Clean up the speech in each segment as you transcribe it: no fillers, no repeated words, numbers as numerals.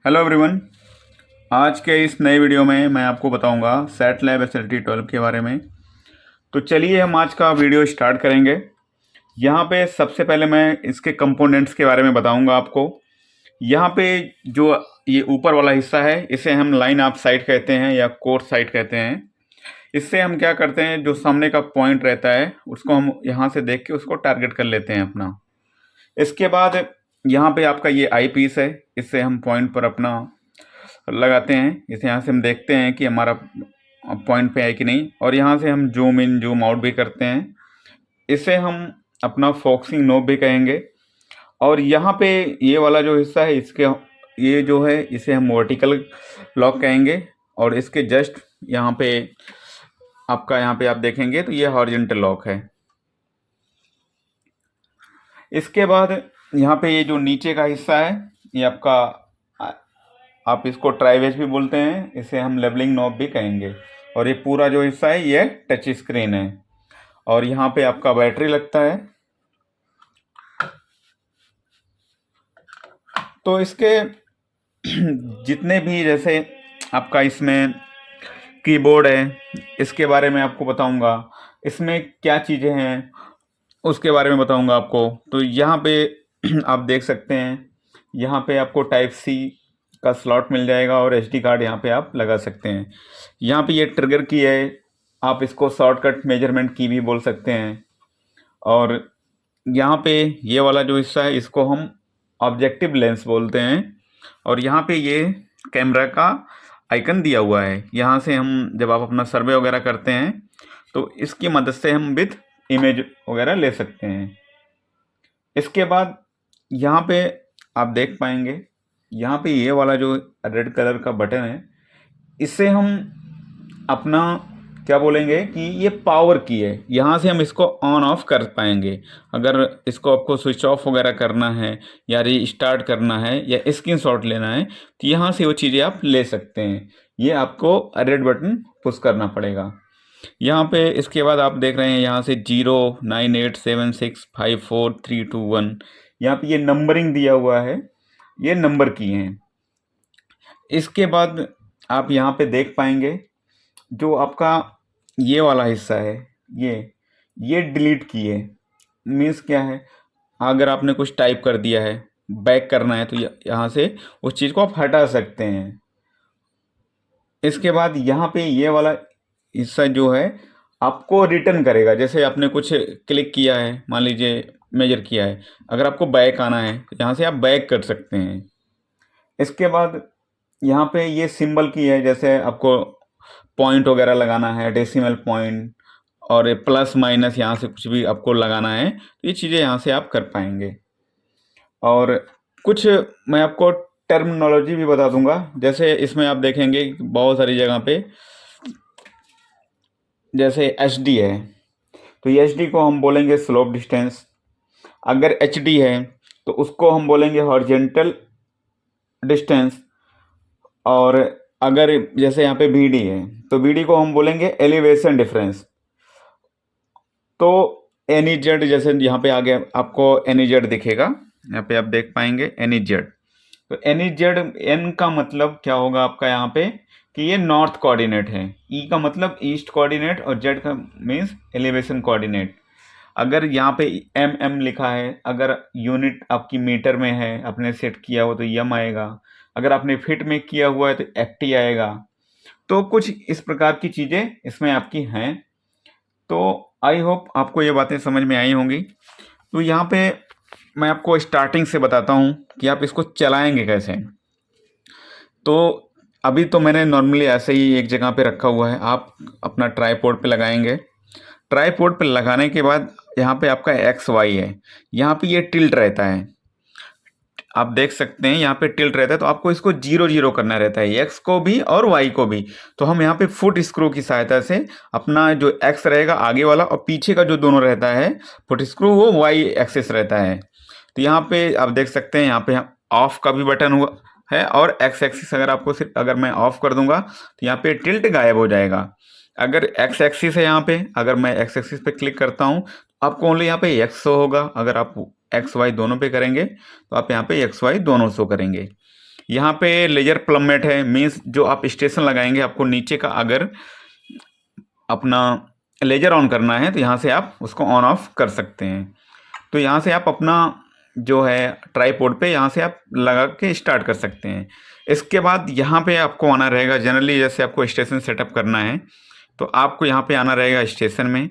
Hello everyone. आज के इस नए वीडियो में मैं आपको बताऊंगा सेट लैब SLT 12 के बारे में। तो चलिए हम आज का वीडियो स्टार्ट करेंगे। यहाँ पे सबसे पहले मैं इसके कंपोनेंट्स के बारे में बताऊंगा आपको। यहाँ पे जो ये ऊपर वाला हिस्सा है इसे हम लाइन ऑफ साइट कहते हैं या कोर साइट कहते हैं। इससे हम क्या करते हैं, जो सामने का पॉइंट रहता है उसको हम यहाँ से देख के उसको टारगेट कर लेते हैं अपना। इसके बाद यहाँ पे आपका ये आई पीस है, इससे हम पॉइंट पर अपना लगाते हैं। इसे यहाँ से हम देखते हैं कि हमारा पॉइंट पे है कि नहीं, और यहाँ से हम जूम इन जूम आउट भी करते हैं। इसे हम अपना फोकसिंग नोब भी कहेंगे। और यहाँ पे ये वाला जो हिस्सा है इसके, ये जो है इसे हम वर्टिकल लॉक कहेंगे। और इसके जस्ट यहाँ पे आप देखेंगे तो ये हॉरिजॉन्टल लॉक है। इसके बाद यहाँ पे ये जो नीचे का हिस्सा है ये आपका, आप इसको ट्राइवेज भी बोलते हैं, इसे हम लेवलिंग नॉब भी कहेंगे। और ये पूरा जो हिस्सा है ये टच स्क्रीन है। और यहाँ पे आपका बैटरी लगता है। तो इसके जितने भी, जैसे आपका इसमें कीबोर्ड है, इसके बारे में आपको बताऊंगा। इसमें क्या चीज़ें हैं उसके बारे में बताऊंगा आपको। तो यहाँ पे आप देख सकते हैं, यहाँ पे आपको टाइप सी का स्लॉट मिल जाएगा और एसडी कार्ड यहाँ पे आप लगा सकते हैं। यहाँ पे ये ट्रिगर की है, आप इसको शॉर्टकट मेजरमेंट की भी बोल सकते हैं। और यहाँ पे ये वाला जो हिस्सा है इसको हम ऑब्जेक्टिव लेंस बोलते हैं। और यहाँ पे ये कैमरा का आइकन दिया हुआ है। यहाँ से हम जब आप अपना सर्वे वगैरह करते हैं तो इसकी मदद से हम विद इमेज वगैरह ले सकते हैं। इसके बाद यहाँ पे आप देख पाएंगे, यहाँ पे ये वाला जो रेड कलर का बटन है इससे हम अपना क्या बोलेंगे कि ये पावर की है। यहाँ से हम इसको ऑन ऑफ कर पाएंगे। अगर इसको आपको स्विच ऑफ वगैरह करना है या रीस्टार्ट करना है या स्क्रीनशॉट लेना है तो यहाँ से वो चीज़ें आप ले सकते हैं। ये आपको रेड बटन पुश करना पड़ेगा। यहाँ पे इसके बाद आप देख रहे हैं यहाँ से 098765432 यहाँ पे ये नंबरिंग दिया हुआ है, ये नंबर की हैं। इसके बाद आप यहाँ पे देख पाएंगे जो आपका ये वाला हिस्सा है, ये डिलीट की है। मीन्स क्या है, अगर आपने कुछ टाइप कर दिया है, बैक करना है तो यहाँ से उस चीज़ को आप हटा सकते हैं। इसके बाद यहाँ पे ये वाला हिस्सा जो है आपको रिटर्न करेगा। जैसे आपने कुछ क्लिक किया है, मान लीजिए मेजर किया है, अगर आपको बैक आना है तो यहाँ से आप बैक कर सकते हैं। इसके बाद यहाँ पे ये सिंबल की है, जैसे आपको पॉइंट वगैरह लगाना है, डेसिमल पॉइंट और प्लस माइनस, यहाँ से कुछ भी आपको लगाना है तो ये चीज़ें यहाँ से आप कर पाएंगे। और कुछ मैं आपको टर्मिनोलॉजी भी बता दूंगा। जैसे इसमें आप देखेंगे बहुत सारी जगह पे जैसे एच डी है तो ये एच डी को हम बोलेंगे स्लोप डिस्टेंस। अगर एच डी है तो उसको हम बोलेंगे हॉरिजेंटल डिस्टेंस। और अगर जैसे यहाँ पे बी डी है तो बी डी को हम बोलेंगे एलिवेशन डिफरेंस। तो एनी जेड, जैसे यहाँ पे आगे आपको एनी जेड दिखेगा, यहाँ पे आप देख पाएंगे एनी जेड। तो एनी जेड, एन का मतलब क्या होगा आपका यहाँ पे कि ये नॉर्थ कोऑर्डिनेट है, ई का मतलब ईस्ट कोऑर्डिनेट और जेड का मीन्स एलिवेशन कोऑर्डिनेट। अगर यहाँ पे एम एम लिखा है, अगर यूनिट आपकी मीटर में है आपने सेट किया हो तो एम आएगा, अगर आपने फिट में किया हुआ है तो एफटी आएगा। तो कुछ इस प्रकार की चीज़ें इसमें आपकी हैं। तो आई होप आपको ये बातें समझ में आई होंगी। तो यहाँ पे मैं आपको स्टार्टिंग से बताता हूँ कि आप इसको चलाएंगे कैसे। तो अभी तो मैंने नॉर्मली ऐसे ही एक जगह पे रखा हुआ है, आप अपना ट्राईपोड पे लगाएंगे। ट्राईपोड पे लगाने के बाद यहाँ पे आपका एक्स वाई है, यहाँ पे ये टिल्ट रहता है, आप देख सकते हैं यहाँ पे टिल्ट रहता है। तो आपको इसको 0 0 करना रहता है, एक्स को भी और वाई को भी। तो हम यहाँ पे फुट स्क्रू की सहायता से अपना जो एक्स रहेगा आगे वाला और पीछे का जो दोनों रहता है फुट स्क्रू, वो वाई एक्सिस रहता है। तो यहाँ पे आप देख सकते हैं, यहाँ पे ऑफ का भी बटन हुआ है और एक्स एक्सिस अगर आपको सिर्फ अगर मैं ऑफ कर दूंगा तो यहाँ पे टिल्ट गायब हो जाएगा। अगर एक्स एक्सिस है यहाँ पे, अगर मैं एक्स एक्सिस पे क्लिक करता हूँ आपको ओनली यहाँ पे एक्स शो होगा। अगर आप एक्स वाई दोनों पे करेंगे तो आप यहाँ पे एक्स वाई दोनों शो करेंगे। यहाँ पे लेजर प्लम्बमेट है, मीन्स जो आप स्टेशन लगाएंगे आपको नीचे का अगर अपना लेजर ऑन करना है तो यहाँ से आप उसको ऑन ऑफ कर सकते हैं। तो यहाँ से आप अपना जो है ट्राईपोड पे यहाँ से आप लगा के स्टार्ट कर सकते हैं। इसके बाद यहाँ पे आपको आना रहेगा, जनरली जैसे आपको स्टेशन सेटअप करना है तो आपको यहाँ पे आना रहेगा स्टेशन में।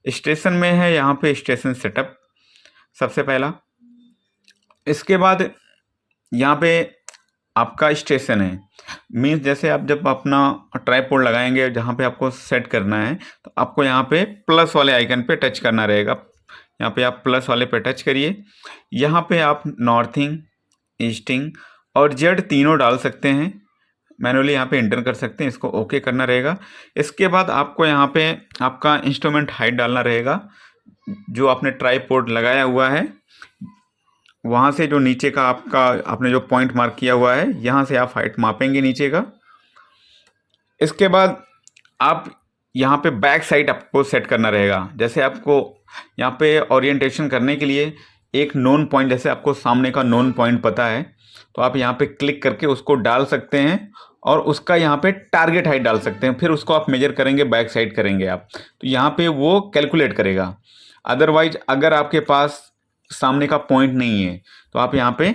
स्टेशन में है यहाँ पे स्टेशन सेटअप सबसे पहला। इसके बाद यहाँ पे आपका स्टेशन है, मीन्स जैसे आप जब अपना ट्राईपोड लगाएंगे जहाँ पे आपको सेट करना है तो आपको यहाँ पे प्लस वाले आइकन पे टच करना रहेगा। यहाँ पे आप प्लस वाले पे टच करिए। यहाँ पे आप नॉर्थिंग, ईस्टिंग और जेड तीनों डाल सकते हैं, मैनुअली यहाँ पे इंटर कर सकते हैं, इसको ओके करना रहेगा। इसके बाद आपको यहाँ पे आपका इंस्ट्रूमेंट हाइट डालना रहेगा, जो आपने ट्राईपोड लगाया हुआ है वहाँ से जो नीचे का आपका आपने जो पॉइंट मार्क किया हुआ है यहाँ से आप हाइट मापेंगे नीचे का। इसके बाद आप यहाँ पे बैक साइड आपको सेट करना रहेगा। जैसे आपको यहाँ पे ओरिएंटेशन करने के लिए एक नोन पॉइंट, जैसे आपको सामने का नोन पॉइंट पता है तो आप यहाँ पे क्लिक करके उसको डाल सकते हैं और उसका यहाँ पे टारगेट हाइट डाल सकते हैं। फिर उसको आप मेजर करेंगे, बैक साइड करेंगे आप तो यहाँ पे वो कैलकुलेट करेगा। अदरवाइज अगर आपके पास सामने का पॉइंट नहीं है तो आप यहाँ पे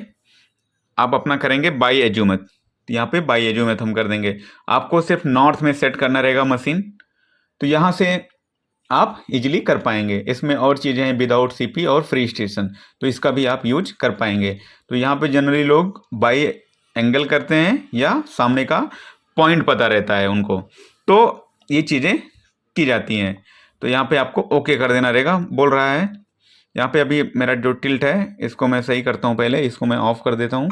आप अपना करेंगे बाई एज्यूमेट, यहाँ पे बाई एज्यूमेट हम कर देंगे। आपको सिर्फ नॉर्थ में सेट करना रहेगा मशीन, तो यहाँ से आप इजीली कर पाएंगे। इसमें और चीज़ें हैं विदाउट सीपी और फ्री स्टेशन, तो इसका भी आप यूज कर पाएंगे। तो यहाँ पे जनरली लोग बाई एंगल करते हैं या सामने का पॉइंट पता रहता है उनको, तो ये चीज़ें की जाती हैं। तो यहाँ पे आपको ओके कर देना रहेगा। बोल रहा है यहाँ पे अभी मेरा जो टिल्ट है इसको मैं सही करता हूँ, पहले इसको मैं ऑफ कर देता हूँ,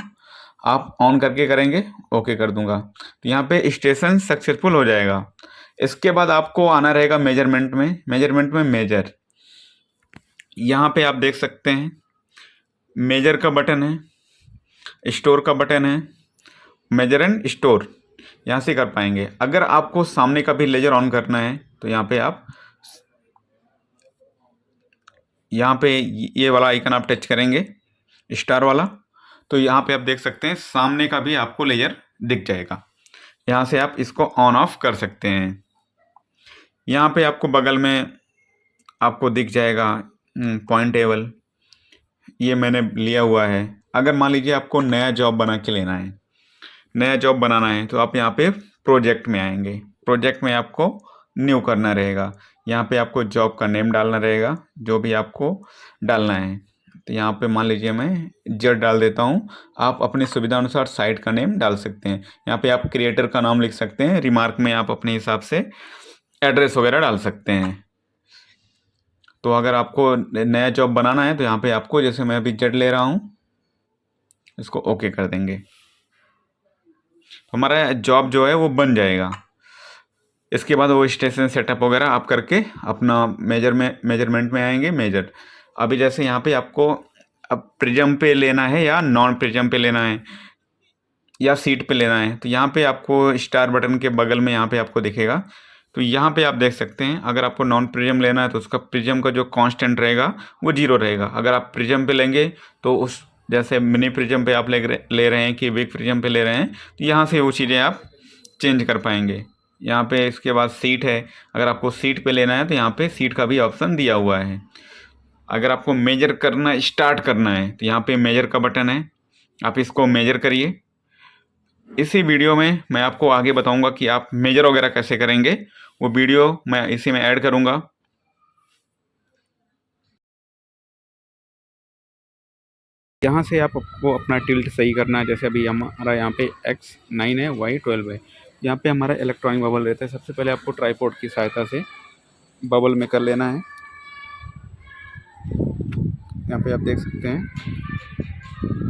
आप ऑन करके करेंगे, ओके कर दूंगा तो यहाँ पे स्टेशन सक्सेसफुल हो जाएगा। इसके बाद आपको आना रहेगा मेजरमेंट में। मेजर, यहाँ पे आप देख सकते हैं मेजर का बटन है, स्टोर का बटन है, मेजर एंड स्टोर यहाँ से कर पाएंगे। अगर आपको सामने का भी लेजर ऑन करना है तो यहाँ पे आप यहाँ पे ये वाला आइकन आप टच करेंगे स्टार वाला, तो यहाँ पे आप देख सकते हैं सामने का भी आपको लेयर दिख जाएगा। यहाँ से आप इसको ऑन ऑफ कर सकते हैं। यहाँ पे आपको बगल में आपको दिख जाएगा पॉइंट टेबल, ये मैंने लिया हुआ है। अगर मान लीजिए आपको नया जॉब बना के लेना है, नया जॉब बनाना है तो आप यहाँ पे प्रोजेक्ट में आएंगे। प्रोजेक्ट में आपको न्यू करना रहेगा, यहाँ पे आपको जॉब का नेम डालना रहेगा जो भी आपको डालना है। तो यहाँ पे मान लीजिए मैं जेड डाल देता हूँ, आप अपनी सुविधा अनुसार साइट का नेम डाल सकते हैं। यहाँ पे आप क्रिएटर का नाम लिख सकते हैं, रिमार्क में आप अपने हिसाब से एड्रेस वगैरह डाल सकते हैं। तो अगर आपको नया जॉब बनाना है तो यहाँ पे आपको, जैसे मैं अभी जेड ले रहा हूँ, इसको ओके कर देंगे तो हमारा जॉब जो है वो बन जाएगा। इसके बाद वो स्टेशन सेटअप वगैरह आप करके अपना मेजरमेंट में आएंगे। मेजर, अभी जैसे यहाँ पे आपको अब प्रिज्म पे लेना है या नॉन प्रिज्म पे लेना है या सीट पे लेना है, तो यहाँ पे आपको स्टार बटन के बगल में यहाँ पे आपको दिखेगा। तो यहाँ पे आप देख सकते हैं अगर आपको नॉन प्रिज्म लेना है तो उसका प्रिज्म का जो कांस्टेंट रहेगा वो 0 रहेगा। अगर आप प्रिज्म पे लेंगे तो उस जैसे मिनी प्रिज्म पे आप ले रहे हैं कि बिग प्रिज्म पे ले रहे हैं तो यहाँ से वो चीज़ें आप चेंज कर पाएंगे। यहाँ पे इसके बाद सीट है, अगर आपको सीट पे लेना है तो यहाँ पे सीट का भी ऑप्शन दिया हुआ है। अगर आपको मेजर करना स्टार्ट करना है तो यहाँ पे मेजर का बटन है, आप इसको मेजर करिए। इसी वीडियो में मैं आपको आगे बताऊंगा कि आप मेजर वगैरह कैसे करेंगे, वो वीडियो मैं इसी में ऐड करूंगा। यहाँ से आपको अपना टिल्ट सही करना है। जैसे अभी हमारा यहाँ पे X9 है, Y12 है, यहाँ पे हमारा इलेक्ट्रॉनिक बबल रहता है। सबसे पहले आपको ट्राईपोड की सहायता से बबल में कर लेना है। यहाँ पे आप देख सकते हैं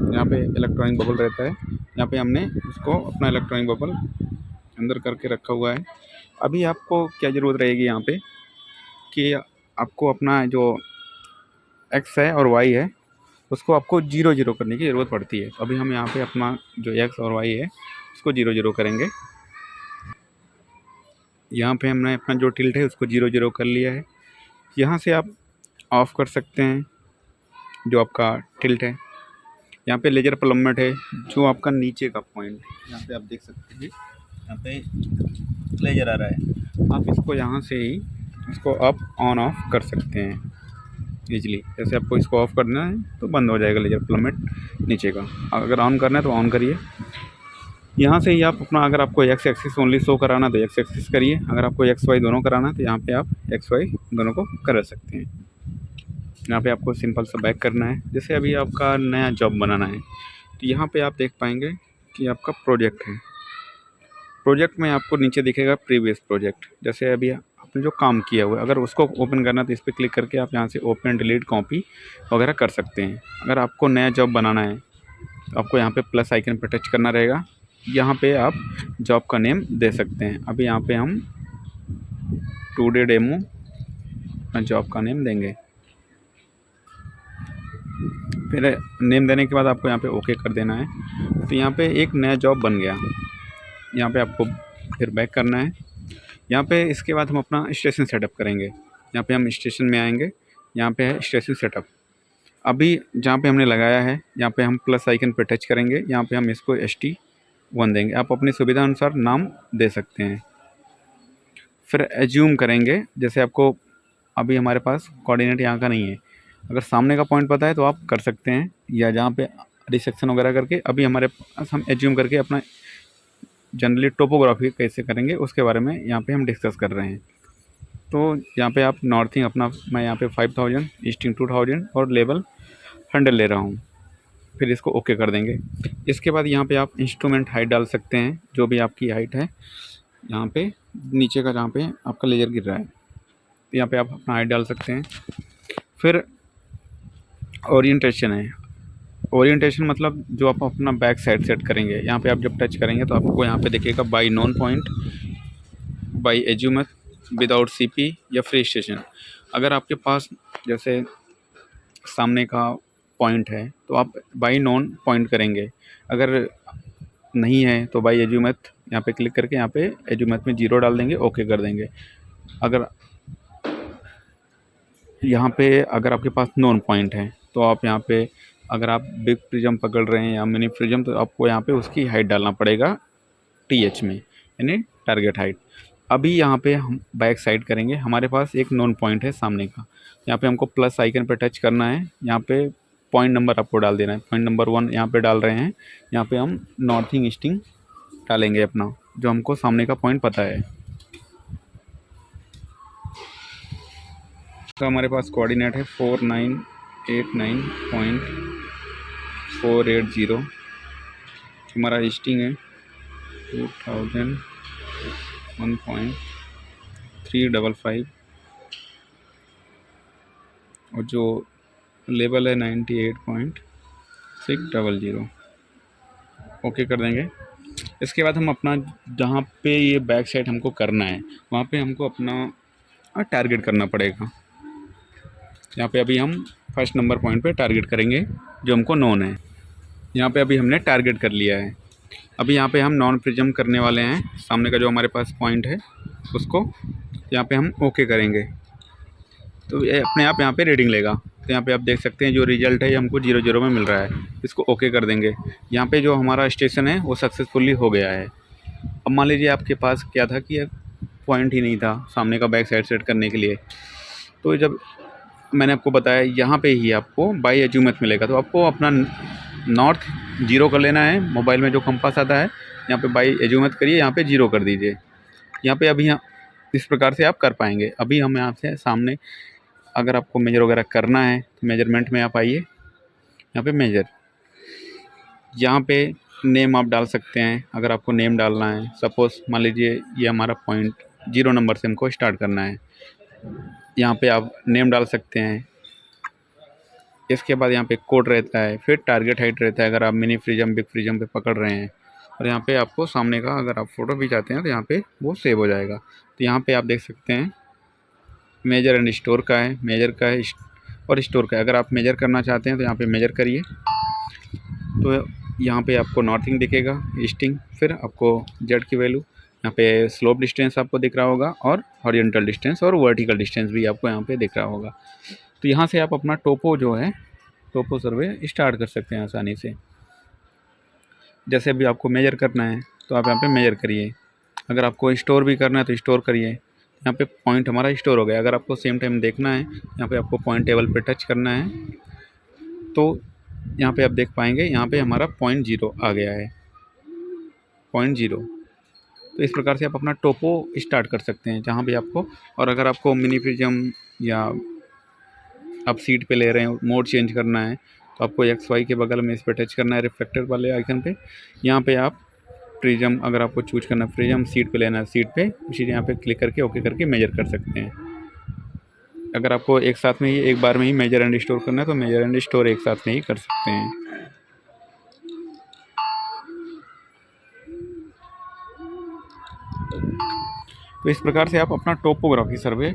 यहाँ पे इलेक्ट्रॉनिक बबल रहता है, यहाँ पे हमने उसको अपना इलेक्ट्रॉनिक बबल अंदर करके रखा हुआ है। अभी आपको क्या ज़रूरत रहेगी यहाँ पे कि आपको अपना जो X है और Y है उसको आपको 0 0 करने की ज़रूरत पड़ती है। अभी हम यहाँ पे अपना जो X और Y है उसको 0 0 करेंगे। यहाँ पे हमने अपना जो टिल्ट है उसको 0 0 कर लिया है। यहाँ से आप ऑफ़ कर सकते हैं जो आपका टिल्ट है। यहाँ पे लेजर प्लम्बमेट है, जो आपका नीचे का पॉइंट यहाँ पे आप देख सकते हैं, यहाँ पे लेजर आ रहा है। आप इसको यहाँ से ही इसको आप ऑन ऑफ कर सकते हैं ईजिली। जैसे आपको इसको ऑफ़ करना है तो बंद हो जाएगा लेजर प्लम्बमेट नीचे का। अगर ऑन करना है तो ऑन करिए। यहाँ से ही आप अपना, अगर आपको एक्स एक्सिस ओनली शो कराना तो एक्स एक्सिस करिए, अगर आपको एक्स वाई दोनों कराना है तो यहाँ पे आप एक्स वाई दोनों को करा सकते हैं। यहाँ पे आपको सिंपल सा बैक करना है। जैसे अभी आपका नया जॉब बनाना है तो यहाँ पे आप देख पाएंगे कि आपका प्रोजेक्ट है। प्रोजेक्ट में आपको नीचे दिखेगा प्रीवियस प्रोजेक्ट। जैसे अभी आपने जो काम किया हुआ है, अगर उसको ओपन करना है तो इस पर क्लिक करके आप यहाँ से ओपन, डिलीट, कॉपी वगैरह कर सकते हैं। अगर आपको नया जॉब बनाना है तो आपको यहाँ पे प्लस आइकन पर टच करना रहेगा। यहाँ पे आप जॉब का नेम दे सकते हैं। अभी यहाँ पे हम टुडे डेमो अपना जॉब का नेम देंगे। फिर नेम देने के बाद आपको यहाँ पे ओके कर देना है। तो यहाँ पे एक नया जॉब बन गया। यहाँ पे आपको फिर बैक करना है। यहाँ पे इसके बाद हम अपना स्टेशन सेटअप करेंगे। यहाँ पे हम स्टेशन में आएंगे, यहाँ पे है स्टेशन सेटअप। अभी जहाँ पे हमने लगाया है यहाँ पे हम प्लस आइकन पे टच करेंगे। यहाँ पे हम इसको ST1 देंगे। आप अपनी सुविधा अनुसार नाम दे सकते हैं। फिर एज्यूम करेंगे। जैसे आपको अभी हमारे पास कोऑर्डिनेट यहाँ का नहीं है, अगर सामने का पॉइंट पता है तो आप कर सकते हैं, या जहाँ पे रिसेक्शन वगैरह करके। अभी हमारे पास हम एज्यूम करके अपना जनरली टोपोग्राफी कैसे करेंगे उसके बारे में यहाँ पे हम डिस्कस कर रहे हैं। तो यहाँ पे आप नॉर्थिंग अपना, मैं यहाँ पे 5000, ईस्टिंग 2000 और लेवल 100 ले रहा हूँ। फिर इसको ओके कर देंगे। इसके बाद यहाँ पे आप इंस्ट्रूमेंट हाइट डाल सकते हैं, जो भी आपकी हाइट है। यहाँ पे नीचे का जहाँ पे आपका लेजर गिर रहा है यहाँ पे आप अपना हाइट डाल सकते हैं। फिर ओरिएंटेशन है। ओरिएंटेशन मतलब जो आप अपना बैक साइड सेट करेंगे। यहाँ पे आप जब टच करेंगे तो आपको यहाँ पे दिखेगा by known point, by azimuth, without CP या फ्री स्टेशन। अगर आपके पास जैसे सामने का पॉइंट है तो आप बाई नॉन पॉइंट करेंगे। अगर नहीं है तो बाई एज्यूमेट यहाँ पे क्लिक करके यहाँ पे एज्यूमेट में 0 डाल देंगे, ओके कर देंगे। अगर यहाँ पे अगर आपके पास नॉन पॉइंट है तो आप यहाँ पे, अगर आप बिग प्रिज्म पकड़ रहे हैं या मिनी प्रिज्म, तो आपको यहाँ पे उसकी हाइट डालना पड़ेगा TH में, यानी टारगेट हाइट। अभी यहाँ पे हम बैक साइड करेंगे। हमारे पास एक नॉन पॉइंट है सामने का। यहाँ पे हमको प्लस आइकन पे टच करना है। यहाँ पे पॉइंट नंबर आपको डाल देना है। पॉइंट नंबर 1 यहाँ पे डाल रहे हैं। यहाँ पे हम नॉर्थिंग ईस्टिंग डालेंगे अपना, जो हमको सामने का पॉइंट पता है। तो हमारे पास कोऑर्डिनेट है 4989.480। हमारा ईस्टिंग है 2001.355 और जो लेवल है 98.600। ओके कर देंगे। इसके बाद हम अपना, जहाँ पे ये बैक साइड हमको करना है वहाँ पे हमको अपना टारगेट करना पड़ेगा। यहाँ पे अभी हम फर्स्ट नंबर पॉइंट पे टारगेट करेंगे जो हमको नॉन है। यहाँ पे अभी हमने टारगेट कर लिया है। अभी यहाँ पे हम नॉन प्रिज्म करने वाले हैं। सामने का जो हमारे पास पॉइंट है उसको यहाँ पे हम ओके करेंगे तो ये अपने आप यहाँ पे रीडिंग लेगा। तो यहाँ पे आप देख सकते हैं जो रिजल्ट है ये हमको 00 में मिल रहा है। इसको ओके कर देंगे। यहाँ पे जो हमारा स्टेशन है वो सक्सेसफुली हो गया है। अब मान लीजिए आपके पास क्या था कि पॉइंट ही नहीं था सामने का बैक साइड सेट करने के लिए। तो जब मैंने आपको बताया यहाँ पे ही आपको बाई एज्यूमेट मिलेगा, तो आपको अपना नॉर्थ 0 कर लेना है। मोबाइल में जो कंपास आता है यहाँ पे बाई एज्यूमेट करिए, यहाँ पे 0 कर दीजिए। यहाँ पे अभी इस प्रकार से आप कर पाएंगे। अभी हम यहाँ से सामने, अगर आपको मेजर वगैरह करना है तो मेजरमेंट में आप आइए। यहाँ पे मेजर, यहाँ पे नेम आप डाल सकते हैं अगर आपको नेम डालना है। सपोज़ मान लीजिए ये हमारा पॉइंट 0 नंबर से हमको स्टार्ट करना है। यहाँ पे आप नेम डाल सकते हैं। इसके बाद यहाँ पे कोड रहता है, फिर टारगेट हाइट रहता है अगर आप मिनी प्रिज्म, बिग प्रिज्म पे पकड़ रहे हैं। और यहाँ पे आपको सामने का, अगर आप फ़ोटो भी चाहते हैं तो यहाँ पे वो सेव हो जाएगा। तो यहाँ पे आप देख सकते हैं मेजर एंड स्टोर का है, मेजर का है और स्टोर का है। अगर आप मेजर करना चाहते हैं तो यहाँ पे मेजर करिए। तो यहाँ पे आपको नॉर्थिंग दिखेगा, ईस्टिंग, फिर आपको जेड की वैल्यू, यहाँ पे स्लोप डिस्टेंस आपको दिख रहा होगा और हॉरिजॉन्टल डिस्टेंस और वर्टिकल डिस्टेंस भी आपको यहाँ पे दिख रहा होगा। तो यहाँ से आप अपना टोपो जो है टोपो सर्वे स्टार्ट कर सकते हैं आसानी से। जैसे अभी आपको मेजर करना है तो आप यहाँ पे मेजर करिए, अगर आपको स्टोर भी करना है तो स्टोर करिए। यहाँ पे पॉइंट हमारा स्टोर हो गया। अगर आपको सेम टाइम देखना है, यहाँ पे आपको पॉइंट टेबल पे टच करना है तो यहाँ पे आप देख पाएंगे, यहाँ पे हमारा 0.0 आ गया है, 0.0। तो इस प्रकार से आप अपना टोपो स्टार्ट कर सकते हैं जहाँ भी आपको। और अगर आपको मिनी प्रिज्म या आप सीट पे ले रहे हैं, मोड चेंज करना है, तो आपको एक्स वाई के बगल में इस पर टच करना है रिफ्लेक्टर वाले आइकन पे। यहाँ पे आप प्रिज्म, अगर आपको चूज करना है प्रिज्म, सीट पे लेना है सीट पे, उसी यहाँ पे क्लिक करके ओके करके मेजर कर सकते हैं। अगर आपको एक साथ में ही एक बार में ही मेजर एंड स्टोर करना है तो मेजर एंड स्टोर एक साथ में ही कर सकते हैं। तो इस प्रकार से आप अपना टोपोग्राफी सर्वे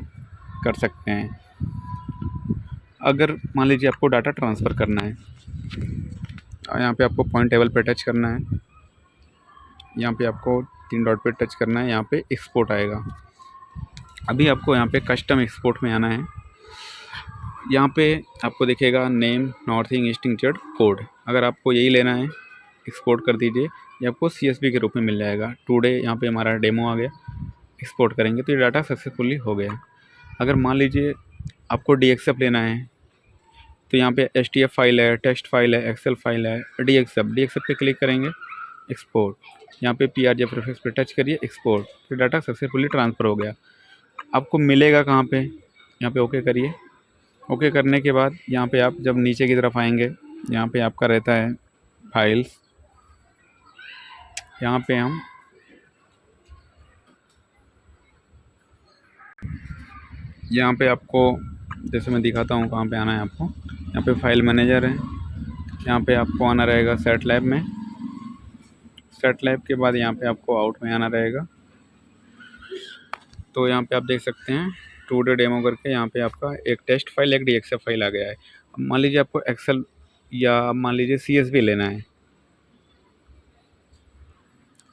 कर सकते हैं। अगर मान लीजिए आपको डाटा ट्रांसफ़र करना है, यहाँ पे आपको पॉइंट टेबल पे टच करना है, यहाँ पे आपको 3 डॉट पे टच करना है, यहाँ पे एक्सपोर्ट आएगा। अभी आपको यहाँ पे कस्टम एक्सपोर्ट में आना है। यहाँ पे आपको दिखेगा name, northing, easting, Z, code. अगर आपको यही लेना है एक्सपोर्ट कर दीजिए, ये आपको CSV के रूप में मिल जाएगा। टुडे यहाँ पे हमारा डेमो आ गया, एक्सपोर्ट करेंगे तो ये डाटा सक्सेसफुली हो गया। अगर मान लीजिए आपको DXF लेना है तो यहाँ पे STF फाइल है, टेक्स्ट फाइल है, एक्सेल फाइल है, DXF पे क्लिक करेंगे, एक्सपोर्ट। यहाँ पे PRJ प्रीफिक्स पे टच करिए, एक्सपोर्ट। फिर डाटा सक्सेसफुली ट्रांसफ़र हो गया। आपको मिलेगा कहाँ पे, यहाँ पे ओके करिए। ओके करने के बाद यहाँ पे आप जब नीचे की तरफ आएंगे, यहाँ पे आपका रहता है फाइल्स। यहाँ पे हम यहाँ पे आपको जैसे मैं दिखाता हूँ कहाँ पे आना है आपको। यहाँ पे फाइल मैनेजर है, यहाँ पे आपको आना रहेगा सेट लैब में। सेट लैब के बाद यहाँ पे आपको आउट में आना रहेगा। तो यहाँ पे आप देख सकते हैं टुडे डेमो करके, यहाँ पे आपका एक टेस्ट फाइल, एक DXF फाइल आ गया है। अब मान लीजिए आपको एक्सेल या मान लीजिए CSV लेना है,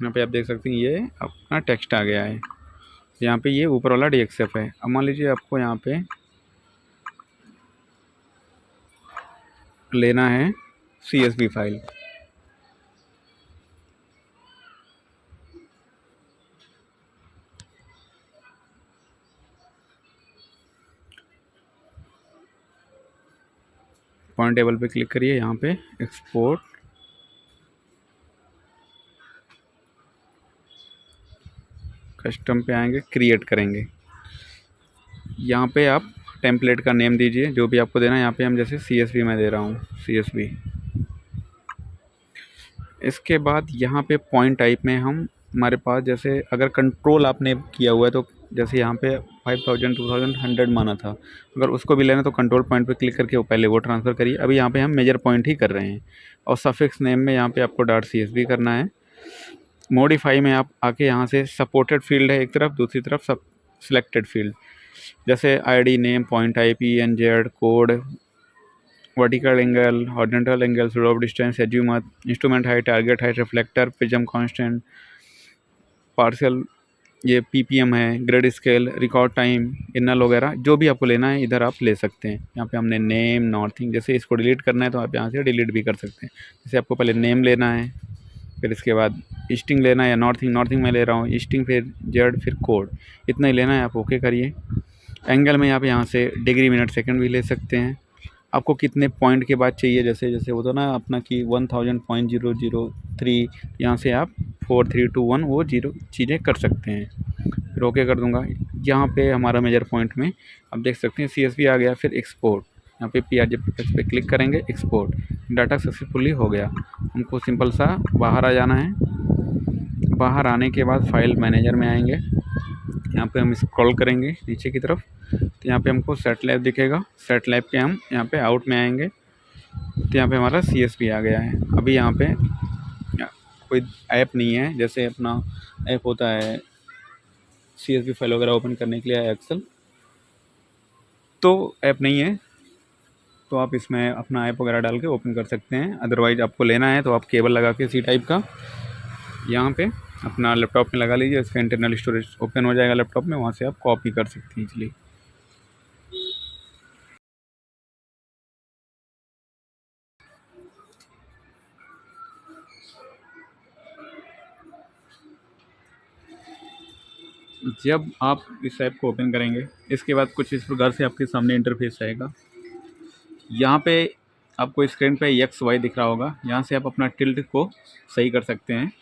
यहाँ पे आप देख सकते हैं ये अपना टेक्स्ट आ गया है। यहाँ पे ये ऊपर वाला DXF है। अब मान लीजिए आपको यहाँ पे लेना है CSV फाइल, पॉइंट टेबल पे क्लिक करिए, यहाँ पे एक्सपोर्ट, कस्टम पे आएंगे, क्रिएट करेंगे। यहाँ पे आप टेम्पलेट का नेम दीजिए जो भी आपको देना है। यहाँ पे हम जैसे CSV में दे रहा हूँ, CSV। इसके बाद यहाँ पे पॉइंट टाइप में हम, हमारे पास जैसे अगर कंट्रोल आपने किया हुआ है तो जैसे यहाँ पे 5000, 2000, 100 माना था, अगर उसको भी लेना तो कंट्रोल पॉइंट पे क्लिक करके वो पहले वो ट्रांसफ़र करिए। अभी यहाँ पे हम मेजर पॉइंट ही कर रहे हैं। और सफिक्स नेम में यहाँ पे आपको .csv करना है। मॉडिफाई में आप आके यहाँ से सपोर्टेड फील्ड है एक तरफ, दूसरी तरफ सब सिलेक्टेड फील्ड, जैसे ID, name, point type, ENZ, code, vertical angle, horizontal angle, slope, distance, azimuth, instrument height, target height, reflector, prism constant, partial, ये PPM है, ग्रेड स्केल, रिकॉर्ड टाइम, इनल वगैरह जो भी आपको लेना है इधर आप ले सकते हैं। यहाँ पे हमने नेम, नॉर्थिंग, जैसे इसको डिलीट करना है तो आप यहाँ से डिलीट भी कर सकते हैं। जैसे आपको पहले नेम लेना है, फिर इसके बाद ईस्टिंग लेना है या नॉर्थिंग मैं ले रहा हूँ, ईस्टिंग, फिर जेड, फिर कोड, इतना ही लेना है। आप ओके करिए। एंगल में आप यहाँ से डिग्री, मिनट, सेकंड भी ले सकते हैं। आपको कितने पॉइंट के बाद चाहिए, जैसे जैसे होता ना अपना कि 1000.003, यहाँ से आप 4321 वो जीरो चीज़ें कर सकते हैं। फिर ओके कर दूंगा। यहाँ पे हमारा मेजर पॉइंट में आप देख सकते हैं CSV आ गया। फिर एक्सपोर्ट, यहाँ पे PRJ पे क्लिक करेंगे, एक्सपोर्ट, डाटा सक्सेसफुली हो गया। हमको सिंपल सा बाहर आ जाना है। बाहर आने के बाद फाइल मैनेजर में आएंगे, यहाँ पे हम स्क्रॉल करेंगे नीचे की तरफ तो यहाँ पे हमको सेट लैब दिखेगा। सेट लैब के हम यहाँ पे आउट में आएंगे तो यहाँ पे हमारा CSV आ गया है। अभी यहाँ पे कोई ऐप नहीं है, जैसे अपना ऐप होता है CSV फाइल वगैरह ओपन करने के लिए एक्सेल, तो ऐप नहीं है तो आप इसमें अपना ऐप वगैरह डाल के ओपन कर सकते हैं। अदरवाइज़ आपको लेना है तो आप केबल लगा के C टाइप का यहाँ पे अपना लैपटॉप में लगा लीजिए, इसका इंटरनल स्टोरेज ओपन हो जाएगा लैपटॉप में, वहाँ से आप कॉपी कर सकते हैं इजीली। जब आप इस ऐप को ओपन करेंगे, इसके बाद कुछ इस प्रकार से आपके सामने इंटरफेस आएगा। यहाँ पे आपको स्क्रीन पे एक्स वाई दिख रहा होगा, यहाँ से आप अपना टिल्ट को सही कर सकते हैं।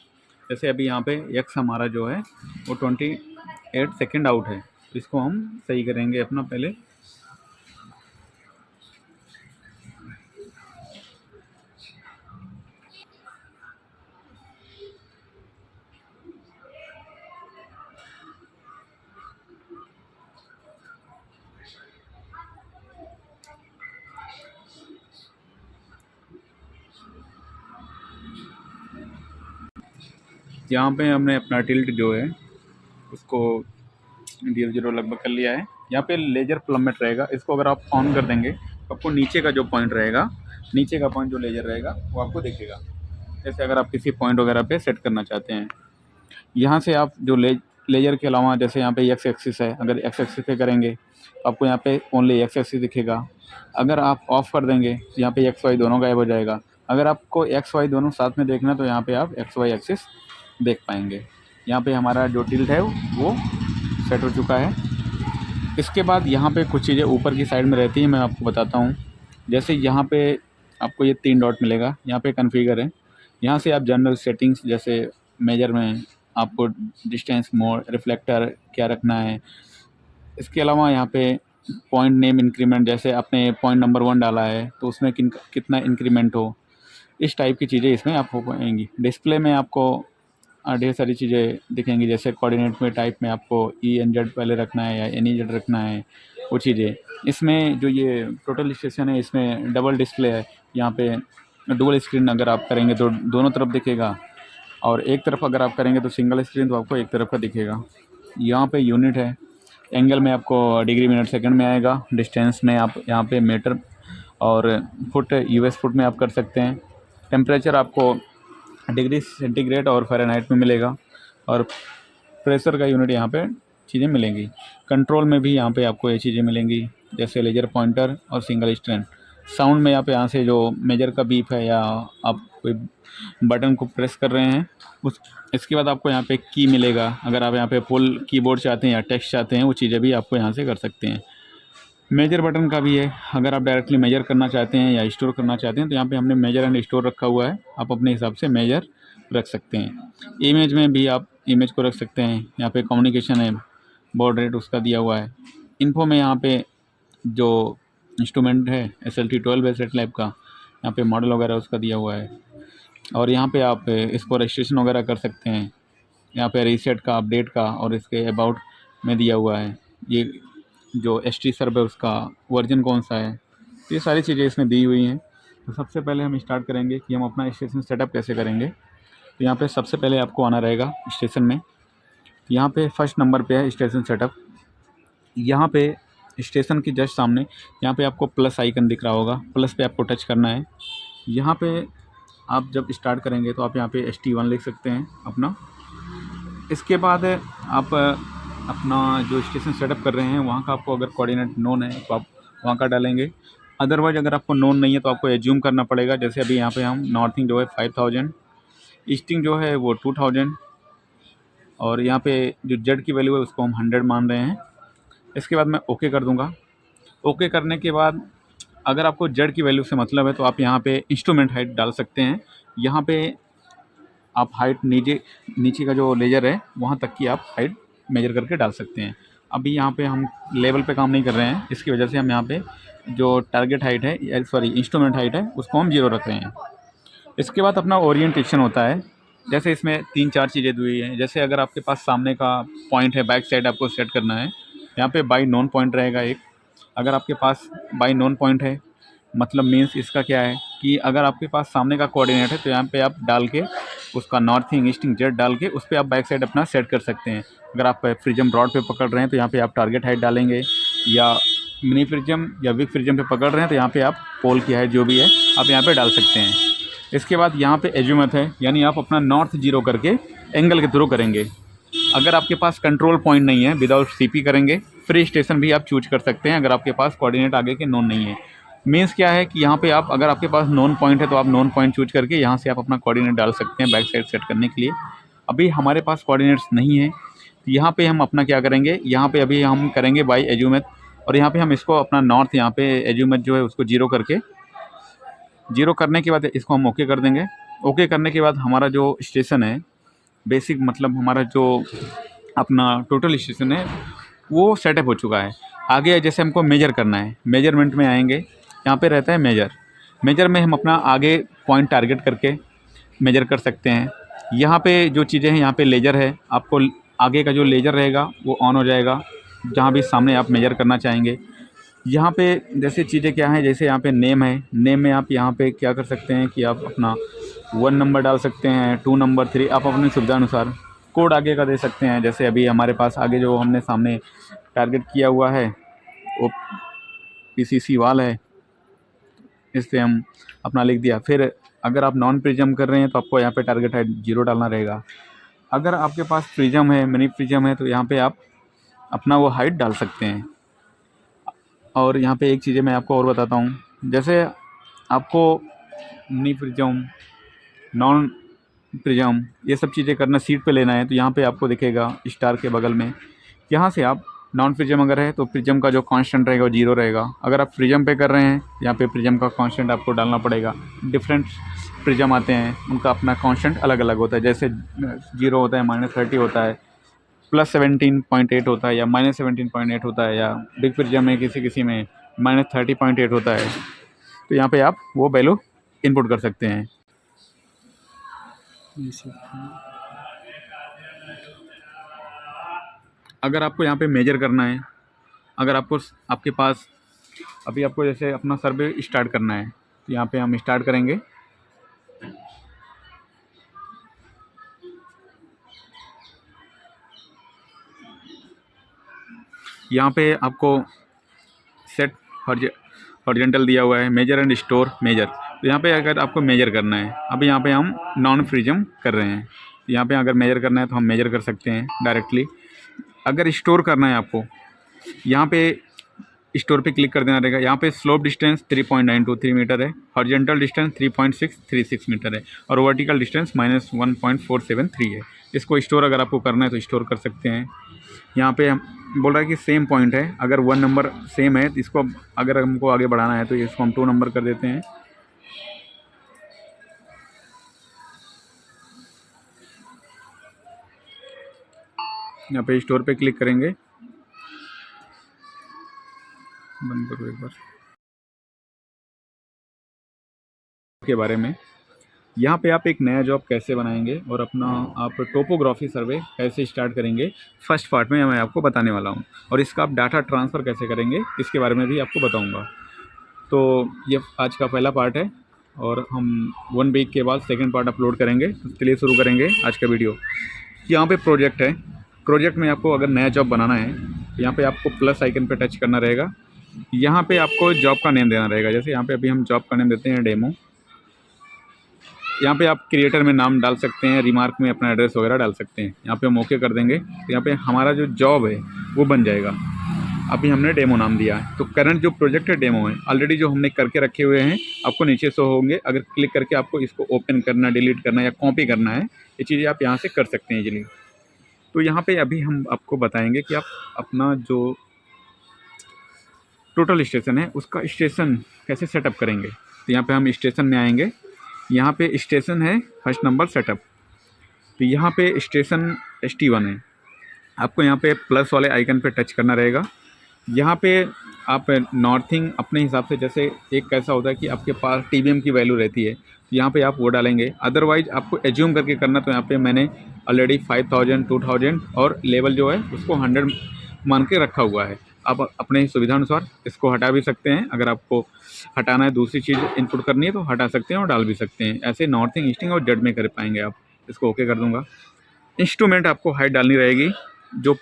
जैसे अभी यहाँ पे एक्स हमारा जो है वो 28 सेकंड आउट है, इसको हम सही करेंगे अपना पहले। यहाँ पे हमने अपना टिल्ट जो है उसको 0 लगभग कर लिया है। यहाँ पे लेजर प्लम्बेट रहेगा, इसको अगर आप ऑन कर देंगे तो आपको नीचे का जो पॉइंट रहेगा, नीचे का पॉइंट जो लेजर रहेगा वो आपको दिखेगा। जैसे अगर आप किसी पॉइंट वगैरह पे सेट करना चाहते हैं, यहाँ से आप जो लेजर के अलावा जैसे यहाँ पे एक्स एक्सिस है, अगर एक्स एक्सिस पे करेंगे तो आपको यहाँ पे ओनली एक्स एक्सिस दिखेगा। अगर आप ऑफ कर देंगे तो यहाँ पे एक्स वाई दोनों गायब हो जाएगा। अगर आपको एक्स वाई दोनों साथ में देखना है तो यहाँ पे आप एक्स वाई एक्सिस देख पाएंगे। यहाँ पे हमारा जो टिल्ट है वो सेट हो चुका है। इसके बाद यहाँ पे कुछ चीज़ें ऊपर की साइड में रहती हैं, मैं आपको बताता हूँ। जैसे यहाँ पे आपको ये 3 डॉट मिलेगा, यहाँ पे कॉन्फ़िगर है। यहाँ से आप जनरल सेटिंग्स जैसे मेजर में आपको डिस्टेंस, मोड, रिफ्लेक्टर क्या रखना है। इसके अलावा यहाँ पे पॉइंट नेम इंक्रीमेंट, जैसे आपने पॉइंट नंबर 1 डाला है तो उसमें कितना इंक्रीमेंट हो, इस टाइप की चीज़ें इसमें आपको पाएंगी। डिस्प्ले में आपको ढेर सारी चीज़ें दिखेंगी, जैसे कोऑर्डिनेट में टाइप में आपको ENZ पहले रखना है या NEZ रखना है, वो चीज़ें। इसमें जो ये टोटल स्टेशन है इसमें डबल डिस्प्ले है, यहाँ पे डुअल स्क्रीन अगर आप करेंगे तो दोनों तरफ दिखेगा, और एक तरफ अगर आप करेंगे तो सिंगल स्क्रीन तो आपको एक तरफ का दिखेगा। यहाँ पे यूनिट है, एंगल में आपको डिग्री मिनट सेकंड में आएगा, डिस्टेंस में आप यहाँ पे मीटर और फुट US फुट में आप कर सकते हैं। टेम्परेचर आपको डिग्री सेंटीग्रेड और फ़ारेनहाइट में मिलेगा, और प्रेशर का यूनिट यहाँ पे चीज़ें मिलेंगी। कंट्रोल में भी यहाँ पे आपको ये चीज़ें मिलेंगी, जैसे लेजर पॉइंटर और सिंगल स्ट्रेंड। साउंड में आप यहाँ से जो मेजर का बीप है या आप कोई बटन को प्रेस कर रहे हैं उस, इसके बाद आपको यहाँ पे की मिलेगा। अगर आप यहाँ पे फुल कीबोर्ड चाहते हैं या टेक्स्ट चाहते हैं, वो चीज़ें भी आपको यहाँ से कर सकते हैं। मेजर बटन का भी है, अगर आप डायरेक्टली मेजर करना चाहते हैं या स्टोर करना चाहते हैं तो यहाँ पे हमने मेजर एंड स्टोर रखा हुआ है, आप अपने हिसाब से मेजर रख सकते हैं। इमेज में भी आप इमेज को रख सकते हैं, यहाँ पे कम्युनिकेशन है, बॉड रेट उसका दिया हुआ है। इन्फो में यहाँ पे जो इंस्ट्रूमेंट है SLT-12 है सेट लैब का, यहाँ पे मॉडल वगैरह उसका दिया हुआ है, और यहाँ पे आप इसको रजिस्ट्रेशन वगैरह कर सकते हैं। यहाँ पे रीसेट का, अपडेट का, और इसके अबाउट में दिया हुआ है ये जो ST सर्व है उसका वर्जन कौन सा है, तो ये सारी चीज़ें इसमें दी हुई हैं। तो सबसे पहले हम स्टार्ट करेंगे कि हम अपना स्टेशन सेटअप कैसे करेंगे। तो यहाँ पे सबसे पहले आपको आना रहेगा स्टेशन में, यहाँ पे फर्स्ट नंबर पे है स्टेशन सेटअप। यहाँ पे स्टेशन के जस्ट सामने यहाँ पे आपको प्लस आइकन दिख रहा होगा, प्लस पे आपको टच करना है। यहाँ पे आप जब स्टार्ट करेंगे तो आप यहाँ पे ST1 लिख सकते हैं अपना। इसके बाद आप अपना जो स्टेशन सेटअप कर रहे हैं वहाँ का आपको अगर कोऑर्डिनेट नोन है तो आप वहाँ का डालेंगे। अदरवाइज़ अगर आपको नोन नहीं है तो आपको एज्यूम करना पड़ेगा। जैसे अभी यहाँ पे हम नॉर्थिंग जो है 5000, ईस्टिंग जो है वो 2000, और यहाँ पे जो जेड की वैल्यू है उसको हम 100 मान रहे हैं। इसके बाद मैं ओके कर दूँगा। ओके करने के बाद अगर आपको जेड की वैल्यू से मतलब है तो आप यहाँ पे इंस्ट्रूमेंट हाइट डाल सकते हैं। यहाँ पे आप हाइट नीचे का जो लेजर है वहाँ तक की आप हाइट मेजर करके डाल सकते हैं। अभी यहाँ पे हम लेवल पे काम नहीं कर रहे हैं, इसकी वजह से हम यहाँ पे जो टारगेट हाइट है, सॉरी इंस्ट्रूमेंट हाइट है, उसको हम 0 रख रहे हैं। इसके बाद अपना ओरिएंटेशन होता है। जैसे इसमें 3-4 चीज़ें दी हुई हैं, जैसे अगर आपके पास सामने का पॉइंट है, बैक साइड आपको सेट करना है, यहाँ पे बाई नॉन पॉइंट रहेगा एक। अगर आपके पास बाई नॉन पॉइंट है मतलब मीन्स इसका क्या है कि अगर आपके पास सामने का कोऑर्डिनेट है तो यहाँ पे आप डाल के उसका नॉर्थिंग, ईस्टिंग, जेड डाल के उस पर आप बैक साइड अपना सेट कर सकते हैं। अगर आप प्रिज्म रॉड पे पकड़ रहे हैं तो यहाँ पे आप टारगेट हाइट डालेंगे, या मिनी प्रिज्म या बिग प्रिज्म पे पकड़ रहे हैं तो यहाँ पे आप पोल की हाइट जो भी है आप यहाँ पे डाल सकते हैं। इसके बाद यहाँ पे एज्यूमत है, यानी आप अपना नॉर्थ 0 करके एंगल के थ्रू करेंगे। अगर आपके पास कंट्रोल पॉइंट नहीं है, विदाउट CP करेंगे। फ्री स्टेशन भी आप चूज कर सकते हैं अगर आपके पास कोऑर्डिनेट आगे के नोन नहीं है। मीन्स क्या है कि यहाँ पे आप अगर आपके पास नोन पॉइंट है तो आप नोन पॉइंट चूज करके यहाँ से आप अपना कोऑर्डिनेट डाल सकते हैं बैक साइड सेट करने के लिए। अभी हमारे पास कोऑर्डिनेट्स नहीं है यहाँ पे हम अपना क्या करेंगे, यहाँ पे अभी हम करेंगे बाई एज्यूमेट, और यहाँ पे हम इसको अपना नॉर्थ यहाँ पे एज्यूमेट जो है उसको जीरो करके, जीरो करने के बाद इसको हम ओके कर देंगे। ओके करने के बाद हमारा जो स्टेशन है बेसिक, मतलब हमारा जो अपना टोटल स्टेशन है वो सेटअप हो चुका है। आगे जैसे हमको मेजर करना है, मेजरमेंट में आएंगे, यहाँ पे रहता है मेजर। मेजर में हम अपना आगे पॉइंट टारगेट करके मेजर कर सकते हैं। यहाँ पे जो चीज़ें हैं, यहाँ पे लेज़र है, आपको आगे का जो लेज़र रहेगा वो ऑन हो जाएगा जहाँ भी सामने आप मेजर करना चाहेंगे। यहाँ पे जैसे चीज़ें क्या हैं, जैसे यहाँ पे नेम है, नेम में आप यहाँ पे क्या कर सकते हैं कि आप अपना 1 नंबर डाल सकते हैं, 2 नंबर, 3, आप अपनी सुविधा अनुसार कोड आगे का दे सकते हैं। जैसे अभी हमारे पास आगे जो हमने सामने टारगेट किया हुआ है वो पीसीसी वाल है, इस पे हम अपना लिख दिया। फिर अगर आप नॉन प्रिज्म कर रहे हैं तो आपको यहाँ पे टारगेट हाइट 0 डालना रहेगा। अगर आपके पास प्रिज्म है, मिनी प्रिज्म है, तो यहाँ पे आप अपना वो हाइट डाल सकते हैं। और यहाँ पे एक चीज़ें मैं आपको और बताता हूँ, जैसे आपको मिनी प्रिज्म, नॉन प्रिज्म, ये सब चीज़ें करना, सीट पे लेना है, तो यहाँ पे आपको दिखेगा स्टार के बगल में, यहाँ से आप नॉन प्रिज्म अगर है तो प्रिज्म का जो कांस्टेंट रहेगा वो 0 रहेगा। अगर आप प्रिज्म पे कर रहे हैं, यहाँ पे प्रिज्म का कांस्टेंट आपको डालना पड़ेगा। डिफरेंट प्रिज्म आते हैं, उनका अपना कांस्टेंट अलग अलग होता है, जैसे 0 होता है, -30 होता है, +17.8 होता है, या -17.8 होता है, या बिग प्रिज्म में किसी किसी में -30.8 होता है। तो यहाँ पे आप वो वैल्यू इनपुट कर सकते हैं। अगर आपको यहाँ पे मेजर करना है, अगर आपको आपके पास अभी आपको जैसे अपना सर्वे स्टार्ट करना है, तो यहाँ पे हम स्टार्ट करेंगे। यहाँ पे आपको सेट हॉरिजॉन्टल दिया हुआ है, मेजर एंड स्टोर मेजर। तो यहाँ पे अगर आपको मेजर करना है, अभी यहाँ पे हम नॉन प्रिज्म कर रहे हैं, तो यहाँ पे अगर मेजर करना है तो हम मेजर कर सकते हैं डायरेक्टली। अगर स्टोर करना है आपको, यहाँ पे स्टोर पे क्लिक कर देना रहेगा। यहाँ पे स्लोप डिस्टेंस 3.923 मीटर है, हॉरिजॉन्टल डिस्टेंस 3.636 मीटर है, और वर्टिकल डिस्टेंस -1.473 है। इसको स्टोर अगर आपको करना है तो स्टोर कर सकते हैं। यहाँ पे हम बोल रहा है कि सेम पॉइंट है, अगर 1 नंबर सेम है तो इसको अगर हमको आगे बढ़ाना है तो इसको हम 2 नंबर कर देते हैं। यहाँ पे स्टोर पे क्लिक करेंगे, बंद करो एक बार के बारे में। यहाँ पे आप एक नया जॉब कैसे बनाएंगे और अपना आप टोपोग्राफी सर्वे कैसे स्टार्ट करेंगे, फर्स्ट पार्ट में मैं आपको बताने वाला हूँ। और इसका आप डाटा ट्रांसफ़र कैसे करेंगे इसके बारे में भी आपको बताऊँगा। तो ये आज का पहला पार्ट है, और हम 1 वीक के बाद सेकंड पार्ट अपलोड करेंगे। तो चलिए शुरू करेंगे आज का वीडियो। यहाँ पे प्रोजेक्ट है, प्रोजेक्ट में आपको अगर नया जॉब बनाना है तो यहाँ पे आपको प्लस आइकन पे टच करना रहेगा। यहाँ पे आपको जॉब का नेम देना रहेगा। जैसे यहाँ पे अभी हम जॉब का नेम देते हैं डेमो। यहाँ पे आप क्रिएटर में नाम डाल सकते हैं, रिमार्क में अपना एड्रेस वगैरह डाल सकते हैं। यहाँ पे हम ओके कर देंगे तो यहाँ पे हमारा जो जॉब है वो बन जाएगा। अभी हमने डेमो नाम दिया है, तो करंट जो प्रोजेक्ट है डेमो है, ऑलरेडी जो हमने करके रखे हुए हैं आपको नीचे शो होंगे। अगर क्लिक करके आपको इसको ओपन करना, डिलीट करना या कॉपी करना है, ये चीज़ें आप यहाँ से कर सकते हैं इजीली। तो यहाँ पे अभी हम आपको बताएंगे कि आप अपना जो टोटल स्टेशन है उसका स्टेशन कैसे सेटअप करेंगे। तो यहाँ पे हम स्टेशन में आएंगे, यहाँ पे स्टेशन है फर्स्ट नंबर सेटअप। तो यहाँ पे स्टेशन ST1 है, आपको यहाँ पे प्लस वाले आइकन पे टच करना रहेगा। यहाँ पे आप नॉर्थिंग अपने हिसाब से, जैसे एक कैसा होता है कि आपके पास TBM की वैल्यू रहती है, तो यहाँ पे आप वो डालेंगे। अदरवाइज़ आपको एज्यूम करके करना, तो यहाँ पे मैंने ऑलरेडी 5000, 2000 और लेवल जो है उसको 100 मान के रखा हुआ है। आप अपने सुविधानुसार इसको हटा भी सकते हैं। अगर आपको हटाना है, दूसरी चीज़ इनपुट करनी है तो हटा सकते हैं और डाल भी सकते हैं। ऐसे नॉर्थिंग, ईस्टिंग और जेड में कर पाएंगे आप। इसको ओके कर दूँगा। इंस्ट्रूमेंट आपको हाइट डालनी रहेगी, जो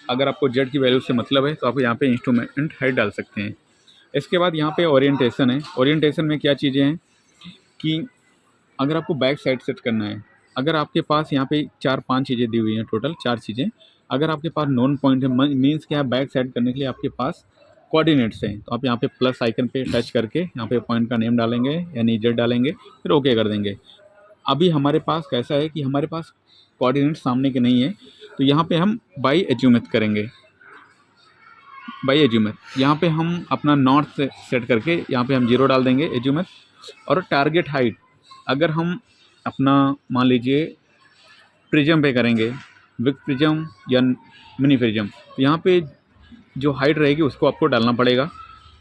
अगर आपको जेड की वैल्यू से मतलब है तो आप यहाँ पे इंस्ट्रूमेंट हाइट डाल सकते हैं। इसके बाद यहाँ पे ओरिएंटेशन है। ओरिएंटेशन में क्या चीज़ें हैं कि अगर आपको बैक साइड सेट करना है, अगर आपके पास यहाँ पे 4-5 चीज़ें दी हुई हैं, टोटल 4 चीज़ें। अगर आपके पास नॉन पॉइंट है, मीन्स क्या है, बैक साइड करने के लिए आपके पास कोऑर्डिनेट्स हैं, तो आप यहाँ पे प्लस आइकन पे टच करके यहाँ पे पॉइंट का नेम डालेंगे यानी जेड डालेंगे, फिर ओके कर देंगे। अभी हमारे पास कैसा है कि हमारे पास कोऑर्डिनेट सामने के नहीं है, तो यहाँ पे हम बाई एज्यूमेट करेंगे, बाई एज्यूमेट। यहाँ पे हम अपना नॉर्थ से सेट करके यहाँ पे हम 0 डाल देंगे एज्यूमेट। और टारगेट हाइट अगर हम अपना मान लीजिए प्रिज्म पे करेंगे, विक प्रिज्म या मिनी प्रिज्म, तो यहाँ पे जो हाइट रहेगी उसको आपको डालना पड़ेगा।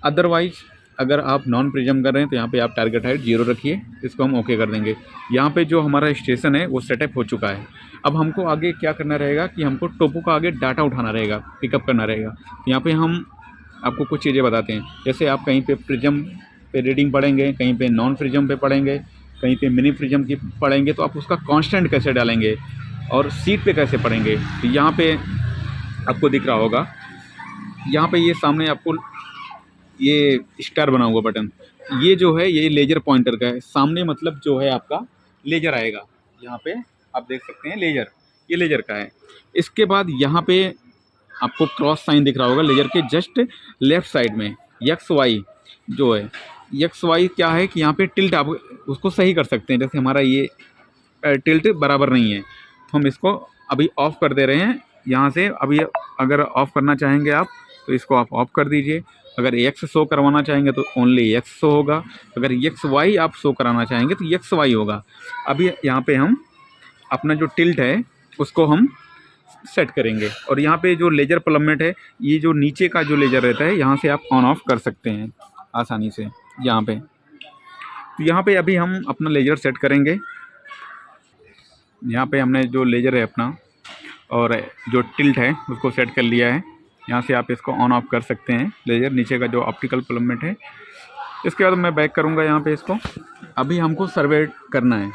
अदरवाइज अगर आप नॉन प्रिज्म कर रहे हैं तो यहाँ पे आप टारगेट हाइट 0 रखिए, इसको हम ओके कर देंगे। यहाँ पे जो हमारा स्टेशन है वो सेटअप हो चुका है। अब हमको आगे क्या करना रहेगा कि हमको टोपो का आगे डाटा उठाना रहेगा, पिकअप करना रहेगा। यहाँ पे हम आपको कुछ चीज़ें बताते हैं, जैसे आप कहीं पे प्रिज्म पे रीडिंग पढ़ेंगे, कहीं पे नॉन प्रिज्म पे पढ़ेंगे, कहीं पे मिनी प्रिज्म की पढ़ेंगे, तो आप उसका कांस्टेंट कैसे डालेंगे और सीट पे कैसे पढ़ेंगे। तो यहाँ पे आपको दिख रहा होगा, यहाँ पे ये सामने आपको ये स्टार बना हुआ बटन, ये जो है ये लेजर पॉइंटर का है। सामने मतलब जो है आपका लेजर आएगा, यहाँ पे आप देख सकते हैं लेजर, ये लेजर का है। इसके बाद यहाँ पे आपको क्रॉस साइन दिख रहा होगा लेजर के जस्ट लेफ्ट साइड में, एक्स वाई जो है। एक्स वाई क्या है कि यहाँ पे टिल्ट आप उसको सही कर सकते हैं। जैसे हमारा ये टिल्ट बराबर नहीं है तो हम इसको अभी ऑफ़ कर दे रहे हैं यहाँ से। अभी अगर ऑफ़ करना चाहेंगे आप तो इसको आप ऑफ़ कर दीजिए। अगर एक्स शो करवाना चाहेंगे तो ओनली एक्स शो होगा, अगर एक्स वाई आप शो कराना चाहेंगे तो एक्स वाई होगा। अभी यहाँ पे हम अपना जो टिल्ट है उसको हम सेट करेंगे। और यहाँ पे जो लेजर प्लमेट है, ये जो नीचे का जो लेजर रहता है यहाँ से आप ऑन ऑफ कर सकते हैं आसानी से यहाँ पे। तो यहाँ पे अभी हम अपना लेजर सेट करेंगे। यहाँ पे हमने जो लेजर है अपना और जो टिल्ट है उसको सेट कर लिया है। यहाँ से आप इसको ऑन ऑफ कर सकते हैं लेजर, नीचे का जो ऑप्टिकल प्लमेट है। इसके बाद मैं बैक करूँगा यहाँ पे इसको। अभी हमको सर्वे करना है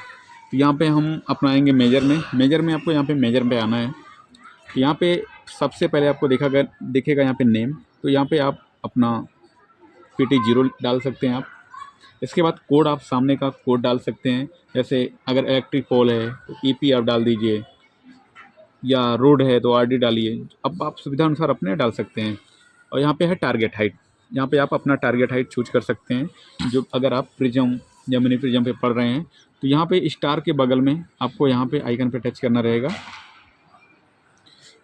तो यहाँ पे हम अपना आएंगे मेजर में। मेजर में आपको यहाँ पे मेजर पे आना है। तो यहाँ पे सबसे पहले आपको दिखेगा यहाँ पे नेम, तो यहाँ पे आप अपना PT0 डाल सकते हैं आप। इसके बाद कोड आप सामने का कोड डाल सकते हैं, जैसे अगर इलेक्ट्रिक पोल है तो EP आप डाल दीजिए, या रोड है तो RD डालिए। अब आप सुविधा अनुसार अपने डाल सकते हैं। और यहाँ पे है टारगेट हाइट, यहाँ पे आप अपना टारगेट हाइट चूज कर सकते हैं। जो अगर आप प्रिज्म या मिनी प्रिज्म पे पढ़ रहे हैं तो यहाँ पे स्टार के बगल में आपको यहाँ पे आइकन पे टच करना रहेगा।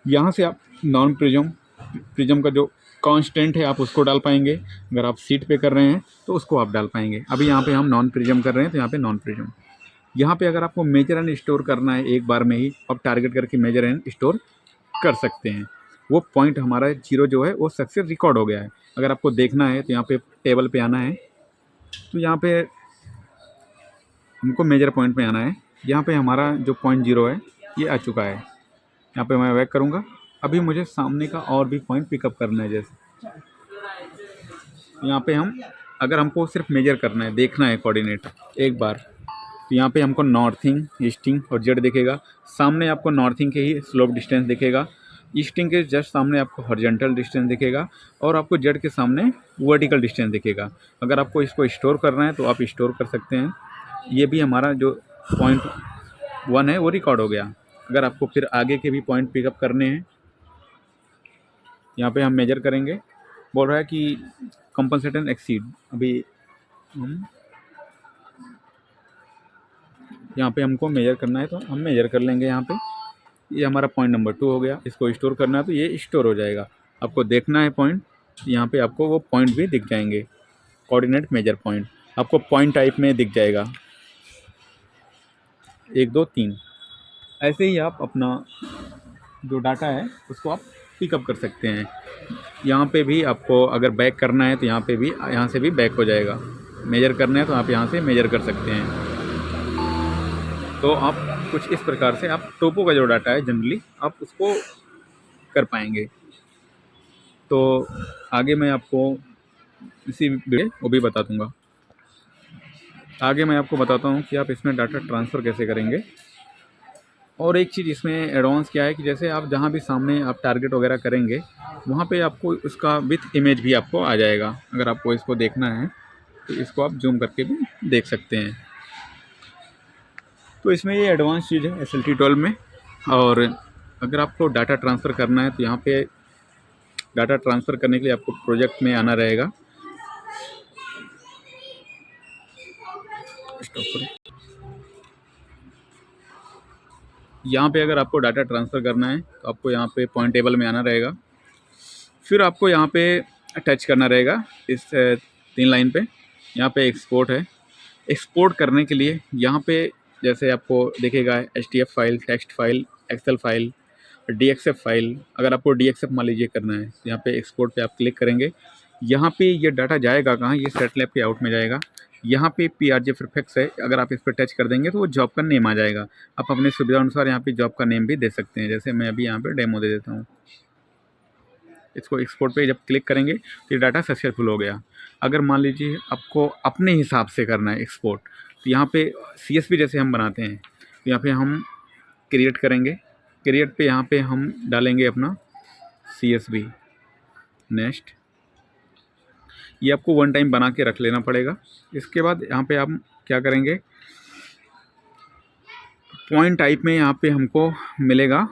यहाँ से आप नॉन प्रिज्म का जो कांस्टेंट है आप उसको डाल पाएंगे। अगर आप सीट पे कर रहे हैं तो उसको आप डाल पाएंगे। अभी यहाँ पे हम नॉन प्रिज्म कर रहे हैं तो यहाँ पे नॉन प्रिज्म। यहाँ पे अगर आपको मेजर एंड स्टोर करना है एक बार में ही, आप टारगेट करके मेजर एंड स्टोर कर सकते हैं। वो पॉइंट हमारा 0 जो है वो सक्सेस रिकॉर्ड हो गया है। अगर आपको देखना है तो यहाँ पे टेबल पे आना है, तो यहाँ पे हमको मेजर पॉइंट में आना है। यहाँ पे हमारा जो पॉइंट 0 है ये आ चुका है। यहाँ पे मैं बैक करूँगा। अभी मुझे सामने का और भी पॉइंट पिकअप करना है। जैसे यहाँ पे हम अगर हमको सिर्फ मेजर करना है, देखना है कोऑर्डिनेट एक बार, तो यहाँ पे हमको नॉर्थिंग, ईस्टिंग और जेड दिखेगा। सामने आपको नॉर्थिंग के ही स्लोप डिस्टेंस दिखेगा, ईस्टिंग के जस्ट सामने आपको हॉरिजॉन्टल डिस्टेंस दिखेगा, और आपको जेड के सामने वर्टिकल डिस्टेंस दिखेगा। अगर आपको इसको स्टोर करना है तो आप स्टोर कर सकते हैं। ये भी हमारा जो पॉइंट 1 है वो रिकॉर्ड हो गया। अगर आपको फिर आगे के भी पॉइंट पिकअप करने हैं, यहाँ पे हम मेजर करेंगे। बोल रहा है कि कंपनसेट एंड एक्सीड। अभी हम यहाँ पे हमको मेजर करना है तो हम मेजर कर लेंगे। यहाँ पे ये हमारा पॉइंट नंबर 2 हो गया। इसको स्टोर करना है तो ये स्टोर हो जाएगा। आपको देखना है पॉइंट, यहाँ पे आपको वो पॉइंट भी दिख जाएंगे, कोऑर्डिनेट मेजर पॉइंट आपको पॉइंट टाइप में दिख जाएगा, 1 2 3। ऐसे ही आप अपना जो डाटा है उसको आप पिकअप कर सकते हैं। यहाँ पे भी आपको अगर बैक करना है तो यहाँ पे भी, यहाँ से भी बैक हो जाएगा। मेजर करना है तो आप यहाँ से मेजर कर सकते हैं। तो आप कुछ इस प्रकार से आप टोपो का जो डाटा है जनरली आप उसको कर पाएंगे। तो आगे मैं आपको इसी वीडियो वो भी बता दूंगा। आगे मैं आपको बताता हूँ कि आप इसमें डाटा ट्रांसफ़र कैसे करेंगे। और एक चीज़ इसमें एडवांस क्या है कि जैसे आप जहाँ भी सामने आप टारगेट वगैरह करेंगे वहाँ पे आपको उसका विथ इमेज भी आपको आ जाएगा। अगर आपको इसको देखना है तो इसको आप जूम करके भी देख सकते हैं। तो इसमें ये एडवांस चीज़ है SLT12 में। और अगर आपको डाटा ट्रांसफ़र करना है तो यहाँ पे डाटा ट्रांसफ़र करने के लिए आपको प्रोजेक्ट में आना रहेगा। स्टॉप करो। यहाँ पे अगर आपको डाटा ट्रांसफ़र करना है तो आपको यहाँ पे पॉइंट टेबल में आना रहेगा, फिर आपको यहाँ पे टच करना रहेगा इस 3 लाइन पे। यहाँ पे एक्सपोर्ट है। एक्सपोर्ट करने के लिए यहाँ पे जैसे आपको दिखेगा HTF file, text file, excel file, DXF file. अगर आपको डीएक्सएफ मान लीजिए करना है तो यहाँ पे एक्सपोर्ट पे आप क्लिक करेंगे। यहाँ पे ये डाटा जाएगा कहाँ, ये सेटलैब के आउट में जाएगा। यहाँ पे पीआरजे प्रीफिक्स है, अगर आप इस पर टच कर देंगे तो वो जॉब का नेम आ जाएगा। आप अपने सुविधा अनुसार यहाँ पे जॉब का नेम भी दे सकते हैं, जैसे मैं अभी यहाँ पे डेमो दे देता हूँ। इसको एक्सपोर्ट पे जब क्लिक करेंगे तो ये डाटा सक्सेसफुल हो गया। अगर मान लीजिए आपको अपने हिसाब से करना है एक्सपोर्ट, तो यहाँ पे सीएसवी जैसे हम बनाते हैं तो यहाँ पे हम क्रिएट करेंगे। क्रिएट पे यहाँ पे हम डालेंगे अपना सीएसवी नेक्स्ट। ये आपको वन टाइम बना के रख लेना पड़ेगा। इसके बाद यहाँ पे आप क्या करेंगे, पॉइंट टाइप में यहाँ पे हमको मिलेगा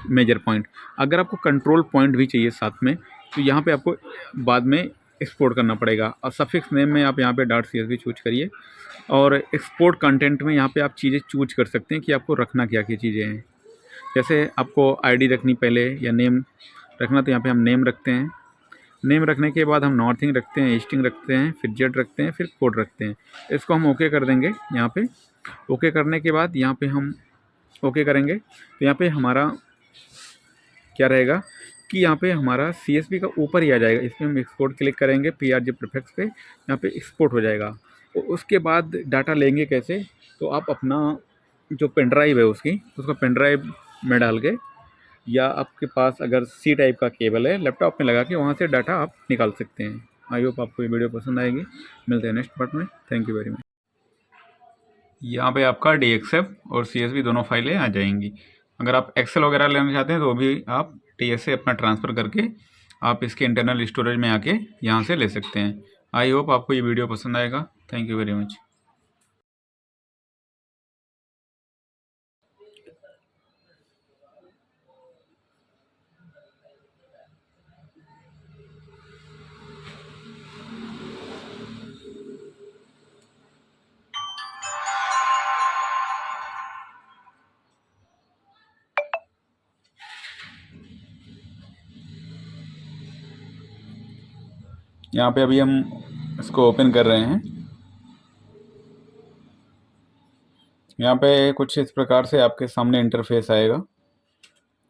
मेजर पॉइंट। अगर आपको कंट्रोल पॉइंट भी चाहिए साथ में तो यहाँ पे आपको बाद में एक्सपोर्ट करना पड़ेगा। और सफिक्स नेम में आप यहाँ पे डॉट सीएसवी चूज करिए और एक्सपोर्ट कंटेंट में यहाँ पे आप चीज़ें चूज कर सकते हैं कि आपको रखना क्या क्या चीज़ें हैं। जैसे आपको आईडी रखनी पहले या नेम रखना, तो यहाँ पे हम नेम रखते हैं। नेम रखने के बाद हम नॉर्थिंग रखते हैं, ईस्टिंग रखते हैं, फिर जेड रखते हैं, फिर कोड रखते हैं। इसको हम ओके कर देंगे। यहाँ पे ओके करने के बाद यहाँ पे हम ओके करेंगे तो यहाँ पे हमारा क्या रहेगा कि यहाँ पे हमारा सीएसवी का ऊपर ही आ जाएगा। इसमें हम एक्सपोर्ट क्लिक करेंगे पीआरजे प्रीफिक्स पे, यहाँ पे एक्सपोर्ट हो जाएगा। तो उसके बाद डाटा लेंगे कैसे, तो आप अपना जो पेन ड्राइव है उसको पेन ड्राइव में डाल के, या आपके पास अगर सी टाइप का केबल है लैपटॉप में लगा के वहाँ से डाटा आप निकाल सकते हैं। आई होप आपको ये वीडियो पसंद आएगी। मिलते हैं नेक्स्ट पार्ट में। Thank you very much. यहाँ पे आपका डीएक्सएफ और सीएसवी दोनों फाइलें आ जाएंगी। अगर आप एक्सेल वगैरह लेना चाहते हैं तो भी आप टीएस से अपना ट्रांसफ़र करके आप इसके इंटरनल स्टोरेज में आके यहाँ से ले सकते हैं। आई होप आपको ये वीडियो पसंद आएगा। Thank you very much. यहाँ पे अभी हम इसको ओपन कर रहे हैं। यहाँ पे कुछ इस प्रकार से आपके सामने इंटरफेस आएगा।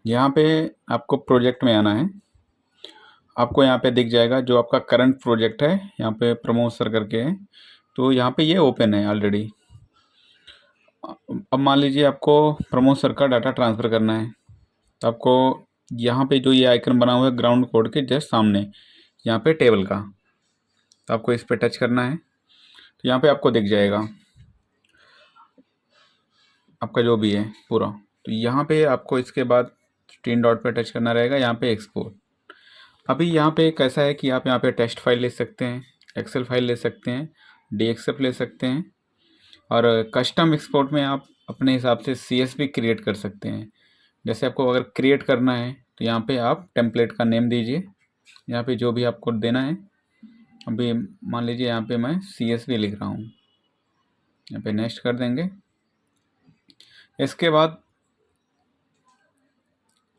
यहाँ पे आपको प्रोजेक्ट में आना है। आपको यहाँ पे दिख जाएगा जो आपका करंट प्रोजेक्ट है, यहाँ पे प्रमोद सर करके है, तो यहाँ पे ये ओपन है ऑलरेडी। अब मान लीजिए आपको प्रमोद सर का डाटा ट्रांसफ़र करना है, तो आपको यहाँ पे जो ये आइकन बना हुआ है ग्राउंड कोड के जस्ट सामने, यहाँ पे टेबल का, तो आपको इस पर टच करना है। तो यहाँ पे आपको दिख जाएगा आपका जो भी है पूरा। तो यहाँ पे आपको इसके बाद 3 डॉट पे टच करना रहेगा, यहाँ पे एक्सपोर्ट। अभी यहाँ पे कैसा है कि आप यहाँ पे टेक्स्ट फाइल ले सकते हैं, एक्सेल फाइल ले सकते हैं, डीएक्सएफ ले सकते हैं, और कस्टम एक्सपोर्ट में आप अपने हिसाब से सीएसवी क्रिएट कर सकते हैं। जैसे आपको अगर क्रिएट करना है तो यहाँ पे आप टेम्पलेट का नेम दीजिए, यहाँ पे जो भी आपको देना है। अभी मान लीजिए यहाँ पे मैं सीएसवी लिख रहा हूँ, यहाँ पे नेक्स्ट कर देंगे। इसके बाद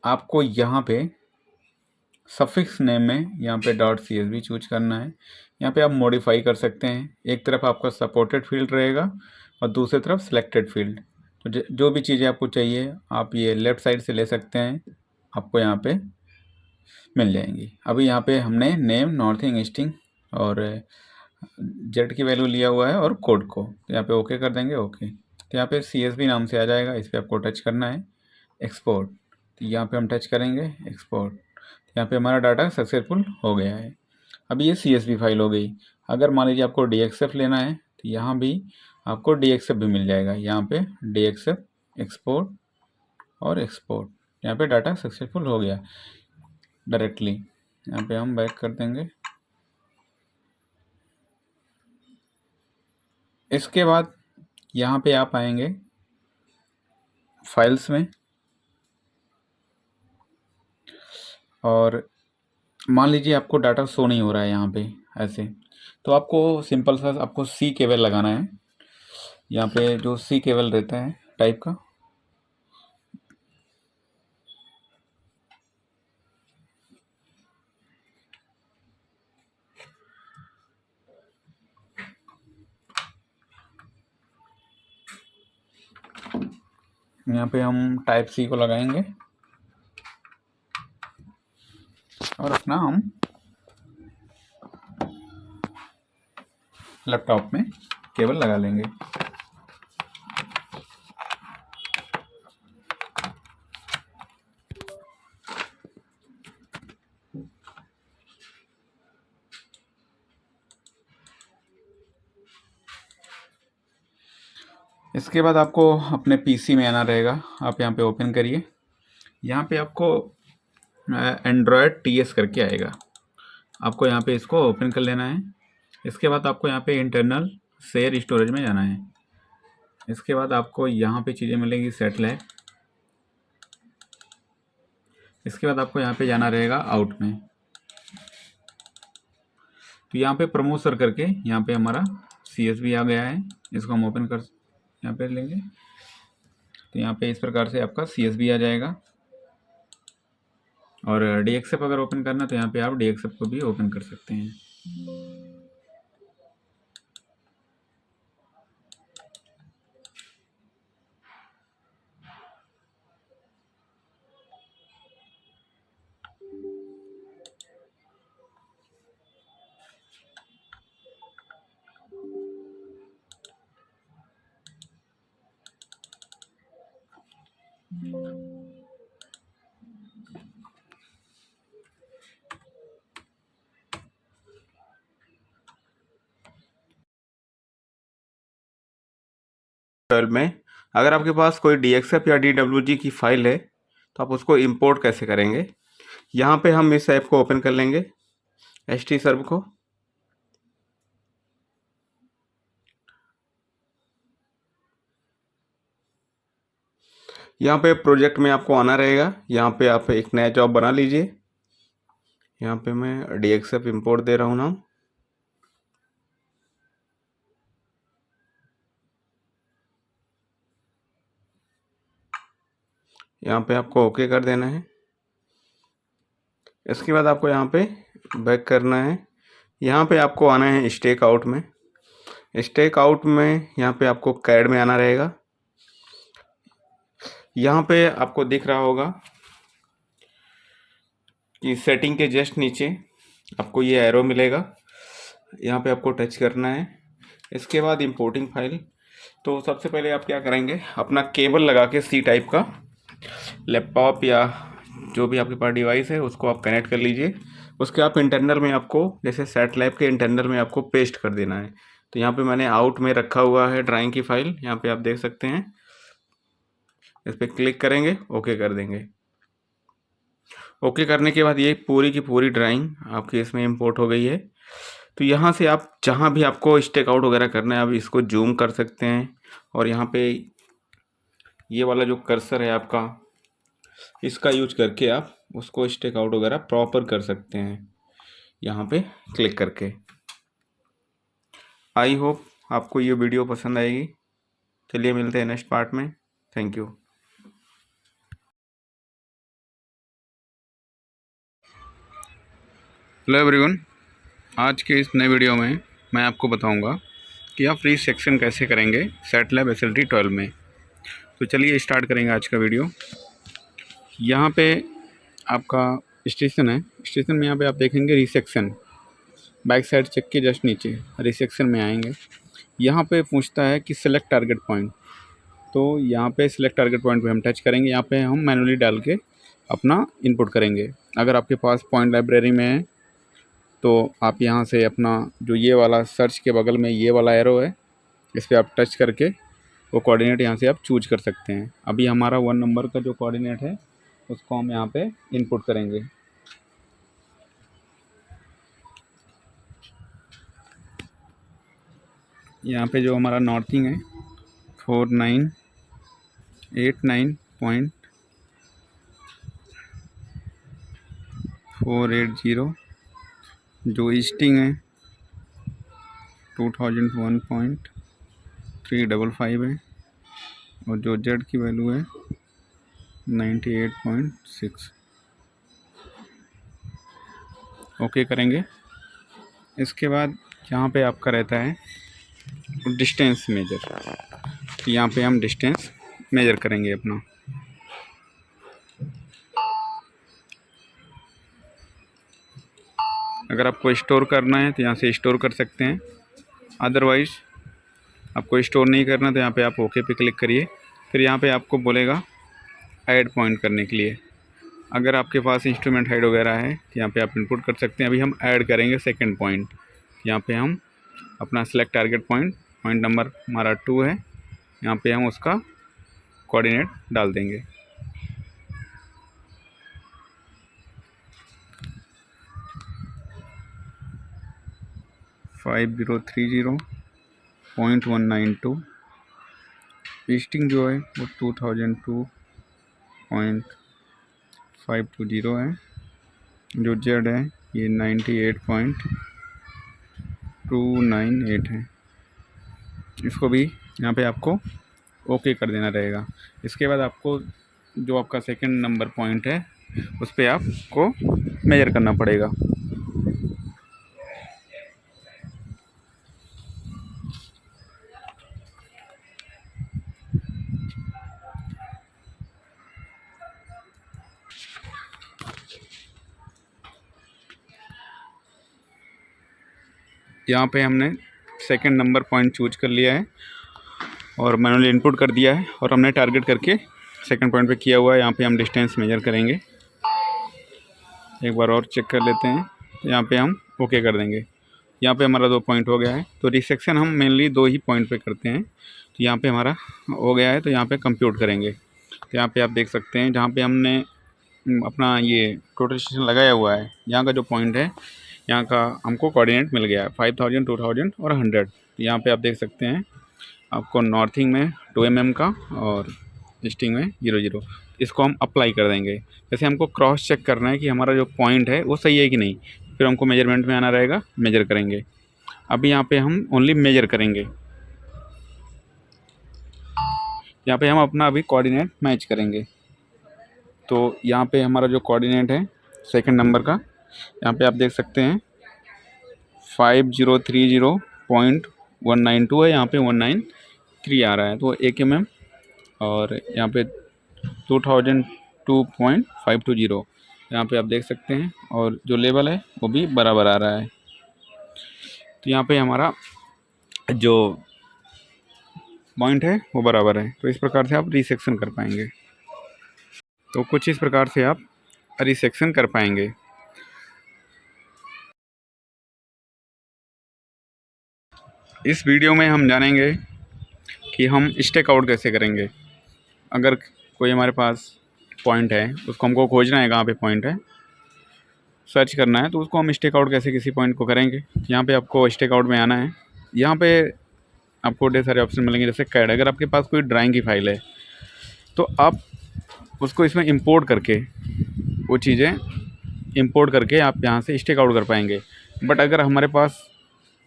आपको यहाँ पे सफिक्स नेम में यहाँ पे डॉट सीएसवी चूज करना है। यहाँ पे आप मॉडिफाई कर सकते हैं। एक तरफ आपका सपोर्टेड फील्ड रहेगा और दूसरी तरफ सिलेक्टेड फील्ड। तो जो भी चीज़ें आपको चाहिए आप ये लेफ़्ट साइड से ले सकते हैं, आपको यहाँ पे मिल जाएंगी। अभी यहाँ पे हमने नेम, नॉर्थिंग, ईस्टिंग और जेड की वैल्यू लिया हुआ है और कोड को, तो यहाँ पे ओके कर देंगे। ओके, तो यहाँ पे सीएसवी नाम से आ जाएगा, इस पर आपको टच करना है। एक्सपोर्ट, तो यहाँ पे हम टच करेंगे एक्सपोर्ट। यहाँ पे हमारा डाटा सक्सेसफुल हो गया है। अभी ये सीएसवी फाइल हो गई। अगर मान लीजिए आपको डीएक्सएफ लेना है तो यहाँ भी आपको डीएक्सएफ भी मिल जाएगा। यहाँ पे डीएक्सएफ, एक्सपोर्ट और एक्सपोर्ट, यहाँ पे डाटा सक्सेसफुल हो गया डायरेक्टली। यहाँ पे हम बैक कर देंगे। इसके बाद यहाँ पे आप आएंगे फाइल्स में, और मान लीजिए आपको डाटा शो नहीं हो रहा है यहाँ पे ऐसे, तो आपको सिंपल सा आपको सी केबल लगाना है। यहाँ पे जो सी केबल रहता है टाइप का, यहाँ पे हम टाइप सी को लगाएंगे और अपना हम लैपटॉप में केबल लगा लेंगे। इसके बाद आपको अपने पीसी में आना रहेगा। आप यहाँ पे ओपन करिए। यहाँ पे आपको एंड्रॉयड टीएस करके आएगा। आपको यहाँ पे इसको ओपन कर लेना है। इसके बाद आपको यहाँ पे इंटरनल शेयर स्टोरेज में जाना है। इसके बाद आपको यहाँ पे चीज़ें मिलेंगी सेटलैब। इसके बाद आपको यहाँ पे जाना रहेगा आउट में। तो यहाँ पे प्रमोट करके यहाँ पे हमारा CSV आ गया है। इसको हम ओपन कर यहाँ पे लेंगे तो यहाँ पे इस प्रकार से आपका CSV आ जाएगा। और DXF अगर ओपन करना तो यहाँ पे आप DXF को भी ओपन कर सकते हैं। ट्वेल्व में अगर आपके पास कोई DXF या DWG की फाइल है तो आप उसको इंपोर्ट कैसे करेंगे। यहाँ पे हम इस ऐप को ओपन कर लेंगे, HTServe को। यहाँ पे प्रोजेक्ट में आपको आना रहेगा। यहाँ पे आप एक नया जॉब बना लीजिए। यहाँ पे मैं DXF इंपोर्ट दे रहा हूँ नाम। यहाँ पे आपको ओके कर देना है। इसके बाद आपको यहाँ पे बैक करना है। यहाँ पे आपको आना है स्टेक आउट में। स्टेक आउट में यहाँ पे आपको कैड में आना रहेगा। यहाँ पे आपको दिख रहा होगा कि सेटिंग के जस्ट नीचे आपको ये एरो मिलेगा। यहाँ पे आपको टच करना है। इसके बाद इंपोर्टिंग फाइल। तो सबसे पहले आप क्या करेंगे, अपना केबल लगा के C टाइप का लैपटॉप या जो भी आपके पास डिवाइस है उसको आप कनेक्ट कर लीजिए। उसके आप इंटरनल में आपको जैसे सेटलैब के इंटरनल में आपको पेस्ट कर देना है। तो यहाँ पे मैंने आउट में रखा हुआ है ड्राइंग की फाइल, यहाँ पे आप देख सकते हैं। इस पर क्लिक करेंगे, ओके कर देंगे। ओके करने के बाद ये पूरी की पूरी ड्राइंग आपकी इसमें इंपोर्ट हो गई है। तो यहाँ से आप जहाँ भी आपको स्टेक आउट वगैरह करना है आप इसको जूम कर सकते हैं। और यहाँ पे ये वाला जो कर्सर है आपका, इसका यूज करके आप उसको स्टेक आउट वगैरह प्रॉपर कर सकते हैं यहाँ पे क्लिक करके। आई होप आपको ये वीडियो पसंद आएगी। चलिए मिलते हैं नेक्स्ट पार्ट में। Thank you. हेलो एवरीवन, आज के इस नए वीडियो में मैं आपको बताऊंगा कि आप फ्री सेक्शन कैसे करेंगे सेटलैब SLT 12 में। तो चलिए स्टार्ट करेंगे आज का वीडियो। यहाँ पे आपका स्टेशन है। स्टेशन में यहाँ पे आप देखेंगे रिसेक्शन, बैक साइड चेक के जस्ट नीचे रिसेक्शन में आएंगे। यहाँ पे पूछता है कि सिलेक्ट टारगेट पॉइंट। तो यहाँ पे सिलेक्ट टारगेट पॉइंट पे हम टच करेंगे। यहाँ पे हम मैनुअली डाल के अपना इनपुट करेंगे। अगर आपके पास पॉइंट लाइब्रेरी में है तो आप यहाँ से अपना जो ये वाला सर्च के बगल में ये वाला एरो है, इस पर आप टच करके वो कोऑर्डिनेट यहाँ से आप चूज कर सकते हैं। अभी हमारा 1 नंबर का जो कोऑर्डिनेट है उसको हम यहाँ पे इनपुट करेंगे। यहाँ पे जो हमारा नॉर्थिंग है 4989.480, जो ईस्टिंग है 2001.355 है और जो जेड की वैल्यू है 98.6। ओके करेंगे। इसके बाद यहाँ पे आपका रहता है डिस्टेंस मेजर। यहाँ पे हम डिस्टेंस मेजर करेंगे अपना। अगर आपको स्टोर करना है तो यहाँ से स्टोर कर सकते हैं, अदरवाइज़ आपको स्टोर नहीं करना तो यहाँ पे आप ओके पे क्लिक करिए। फिर यहाँ पे आपको बोलेगा ऐड पॉइंट करने के लिए। अगर आपके पास इंस्ट्रूमेंट हाइड वगैरह है तो यहाँ पे आप इनपुट कर सकते हैं। अभी हम ऐड करेंगे सेकंड पॉइंट। यहाँ पे हम अपना select target point, point number हमारा 2 है, यहाँ पे हम उसका कोऑर्डिनेट डाल देंगे। $5030.192। ईस्टिंग जो है वो 2002.520 है। जो जेड है ये 98.298 है। इसको भी यहाँ पे आपको ओके कर देना रहेगा। इसके बाद आपको जो आपका सेकंड नंबर पॉइंट है उस पर आपको मेजर करना पड़ेगा। यहाँ पे हमने सेकंड नंबर पॉइंट चूज कर लिया है और मैनुअली इनपुट कर दिया है और हमने टारगेट करके सेकंड पॉइंट पे किया हुआ है। यहाँ पे हम डिस्टेंस मेजर करेंगे, एक बार और चेक कर लेते हैं। यहाँ पे हम ओके कर देंगे। यहाँ पे हमारा 2 पॉइंट हो गया है। तो रिसेक्शन हम मेनली 2 ही पॉइंट पे करते हैं। तो यहाँ पे हमारा हो गया है, तो यहाँ पे कंप्यूट करेंगे। तो यहाँ पे आप देख सकते हैं जहाँ पे हमने अपना ये टोटल स्टेशन लगाया हुआ है, यहाँ का जो पॉइंट है यहाँ का हमको कोऑर्डिनेट मिल गया है 5000, 2000 और 100। तो यहाँ पे आप देख सकते हैं आपको नॉर्थिंग में 2 mm का और ईस्टिंग में 0 0। इसको हम अप्लाई कर देंगे। जैसे हमको क्रॉस चेक करना है कि हमारा जो पॉइंट है वो सही है कि नहीं, फिर हमको मेजरमेंट में आना रहेगा, मेजर करेंगे। अभी यहाँ पे हम ओनली मेजर करेंगे। यहाँ पे हम अपना अभी कोऑर्डिनेट मैच करेंगे। तो यहाँ पे हमारा जो कोऑर्डिनेट है सेकंड नंबर का, यहाँ पे आप देख सकते हैं 5030.192 है, यहाँ पे 193 आ रहा है, तो 1 mm। और यहाँ पे 2002.520 यहाँ पे आप देख सकते हैं, और जो लेवल है वो भी बराबर आ रहा है। तो यहाँ पे हमारा जो पॉइंट है वो बराबर है। तो इस प्रकार से आप रिसेक्शन कर पाएंगे। तो कुछ इस प्रकार से आप रिसेक्शन कर पाएंगे। इस वीडियो में हम जानेंगे कि हम स्टेक आउट कैसे करेंगे। अगर कोई हमारे पास पॉइंट है, उसको हमको खोजना है कहाँ पे पॉइंट है, सर्च करना है, तो उसको हम स्टेक आउट कैसे किसी पॉइंट को करेंगे। यहाँ पे आपको स्टेक आउट में आना है। यहाँ पे आपको ढेर सारे ऑप्शन मिलेंगे, जैसे कैड। अगर आपके पास कोई ड्राइंग की फाइल है तो आप उसको इसमें इंपोर्ट करके, वो चीज़ें इंपोर्ट करके आप यहाँ से स्टेक आउट कर पाएंगे। बट अगर हमारे पास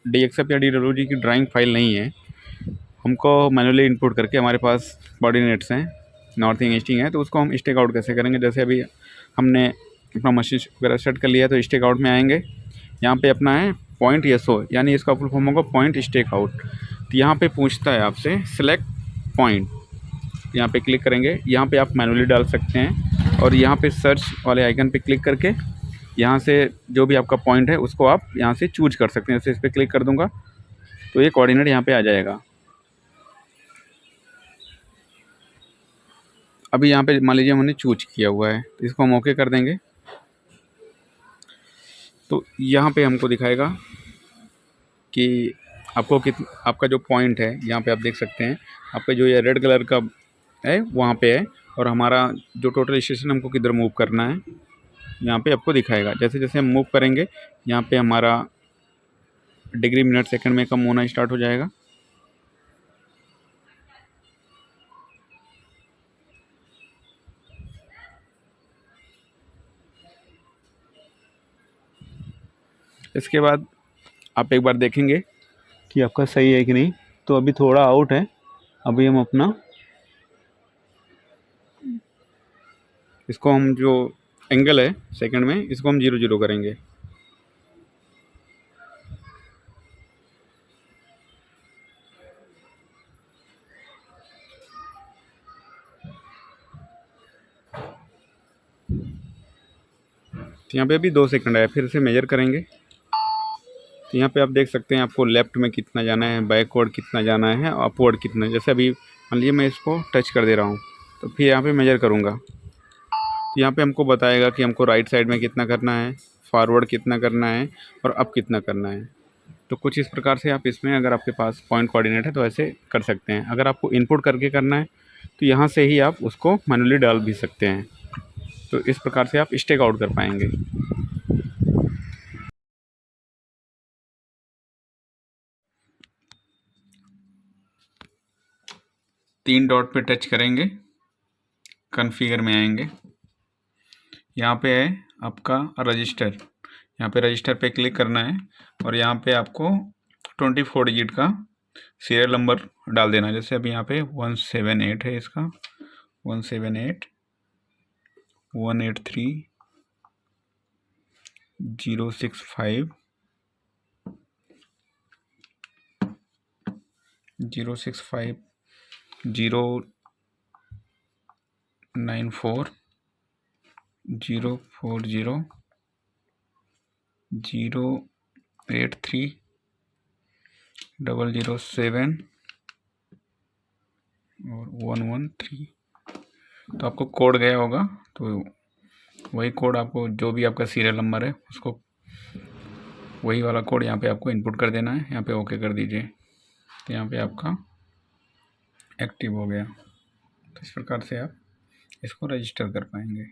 DXF या DWG की ड्राइंग फाइल नहीं है, हमको मैनुअली इनपुट करके, हमारे पास कोऑर्डिनेट्स हैं, नॉर्थिंग ईस्टिंग है, तो उसको हम स्टेक आउट कैसे करेंगे। जैसे अभी हमने अपना मशीन वगैरह सेट कर लिया है, तो स्टेक आउट में आएंगे। यहाँ पे अपना है पॉइंट SO, यानी इसका फुल फॉर्म होगा पॉइंट स्टेक आउट। तो यहाँ पे पूछता है आपसे सिलेक्ट पॉइंट, यहाँ पे क्लिक करेंगे। यहाँ पे आप मैनुअली डाल सकते हैं, और यहाँ पे सर्च वाले आइकन पे क्लिक करके यहाँ से जो भी आपका पॉइंट है उसको आप यहाँ से चूज कर सकते हैं। जैसे इस पर क्लिक कर दूँगा तो ये कोऑर्डिनेट यहाँ पे आ जाएगा। अभी यहाँ पे मान लीजिए हमने चूज किया हुआ है, तो इसको हम ओके कर देंगे। तो यहाँ पे हमको दिखाएगा कि आपको आपका जो पॉइंट है, यहाँ पे आप देख सकते हैं आपका जो ये रेड कलर का है वहाँ पे है, और हमारा जो टोटल स्टेशन हमको किधर मूव करना है यहाँ पे आपको दिखाएगा। जैसे जैसे हम मूव करेंगे यहाँ पे हमारा डिग्री मिनट सेकंड में कम होना स्टार्ट हो जाएगा। इसके बाद आप एक बार देखेंगे कि आपका सही है कि नहीं। तो अभी थोड़ा आउट है। अभी हम अपना इसको, हम जो एंगल है सेकंड में, इसको हम 0 0 करेंगे। तो यहाँ पे अभी 2 सेकंड है, फिर से मेजर करेंगे। तो यहाँ पे आप देख सकते हैं आपको लेफ़्ट में कितना जाना है, बैकवर्ड कितना जाना है, अपवर्ड कितना। जैसे अभी मान लीजिए मैं इसको टच कर दे रहा हूँ, तो फिर यहाँ पे मेजर करूँगा, तो यहाँ पे हमको बताएगा कि हमको राइट साइड में कितना करना है, फॉरवर्ड कितना करना है और अप कितना करना है। तो कुछ इस प्रकार से आप इसमें, अगर आपके पास पॉइंट कोऑर्डिनेट है तो ऐसे कर सकते हैं। अगर आपको इनपुट करके करना है तो यहाँ से ही आप उसको मैनुअली डाल भी सकते हैं। तो इस प्रकार से आप स्टेक आउट कर पाएंगे। 3 डॉट पे टच करेंगे, कॉन्फ़िगर में आएंगे, यहाँ पे है आपका रजिस्टर, यहाँ पे रजिस्टर पे क्लिक करना है और यहाँ पे आपको 24 डिजिट का सीरियल नंबर डाल देना है। जैसे अभी यहाँ पे 178 है, इसका 178 183 065 065 094 040 083 007 और 113। तो आपको कोड गया होगा, तो वही कोड आपको, जो भी आपका सीरियल नंबर है उसको, वही वाला कोड यहाँ पे आपको इनपुट कर देना है। यहाँ पे ओके कर दीजिए, तो यहाँ पे आपका एक्टिव हो गया। तो इस प्रकार से आप इसको रजिस्टर कर पाएंगे।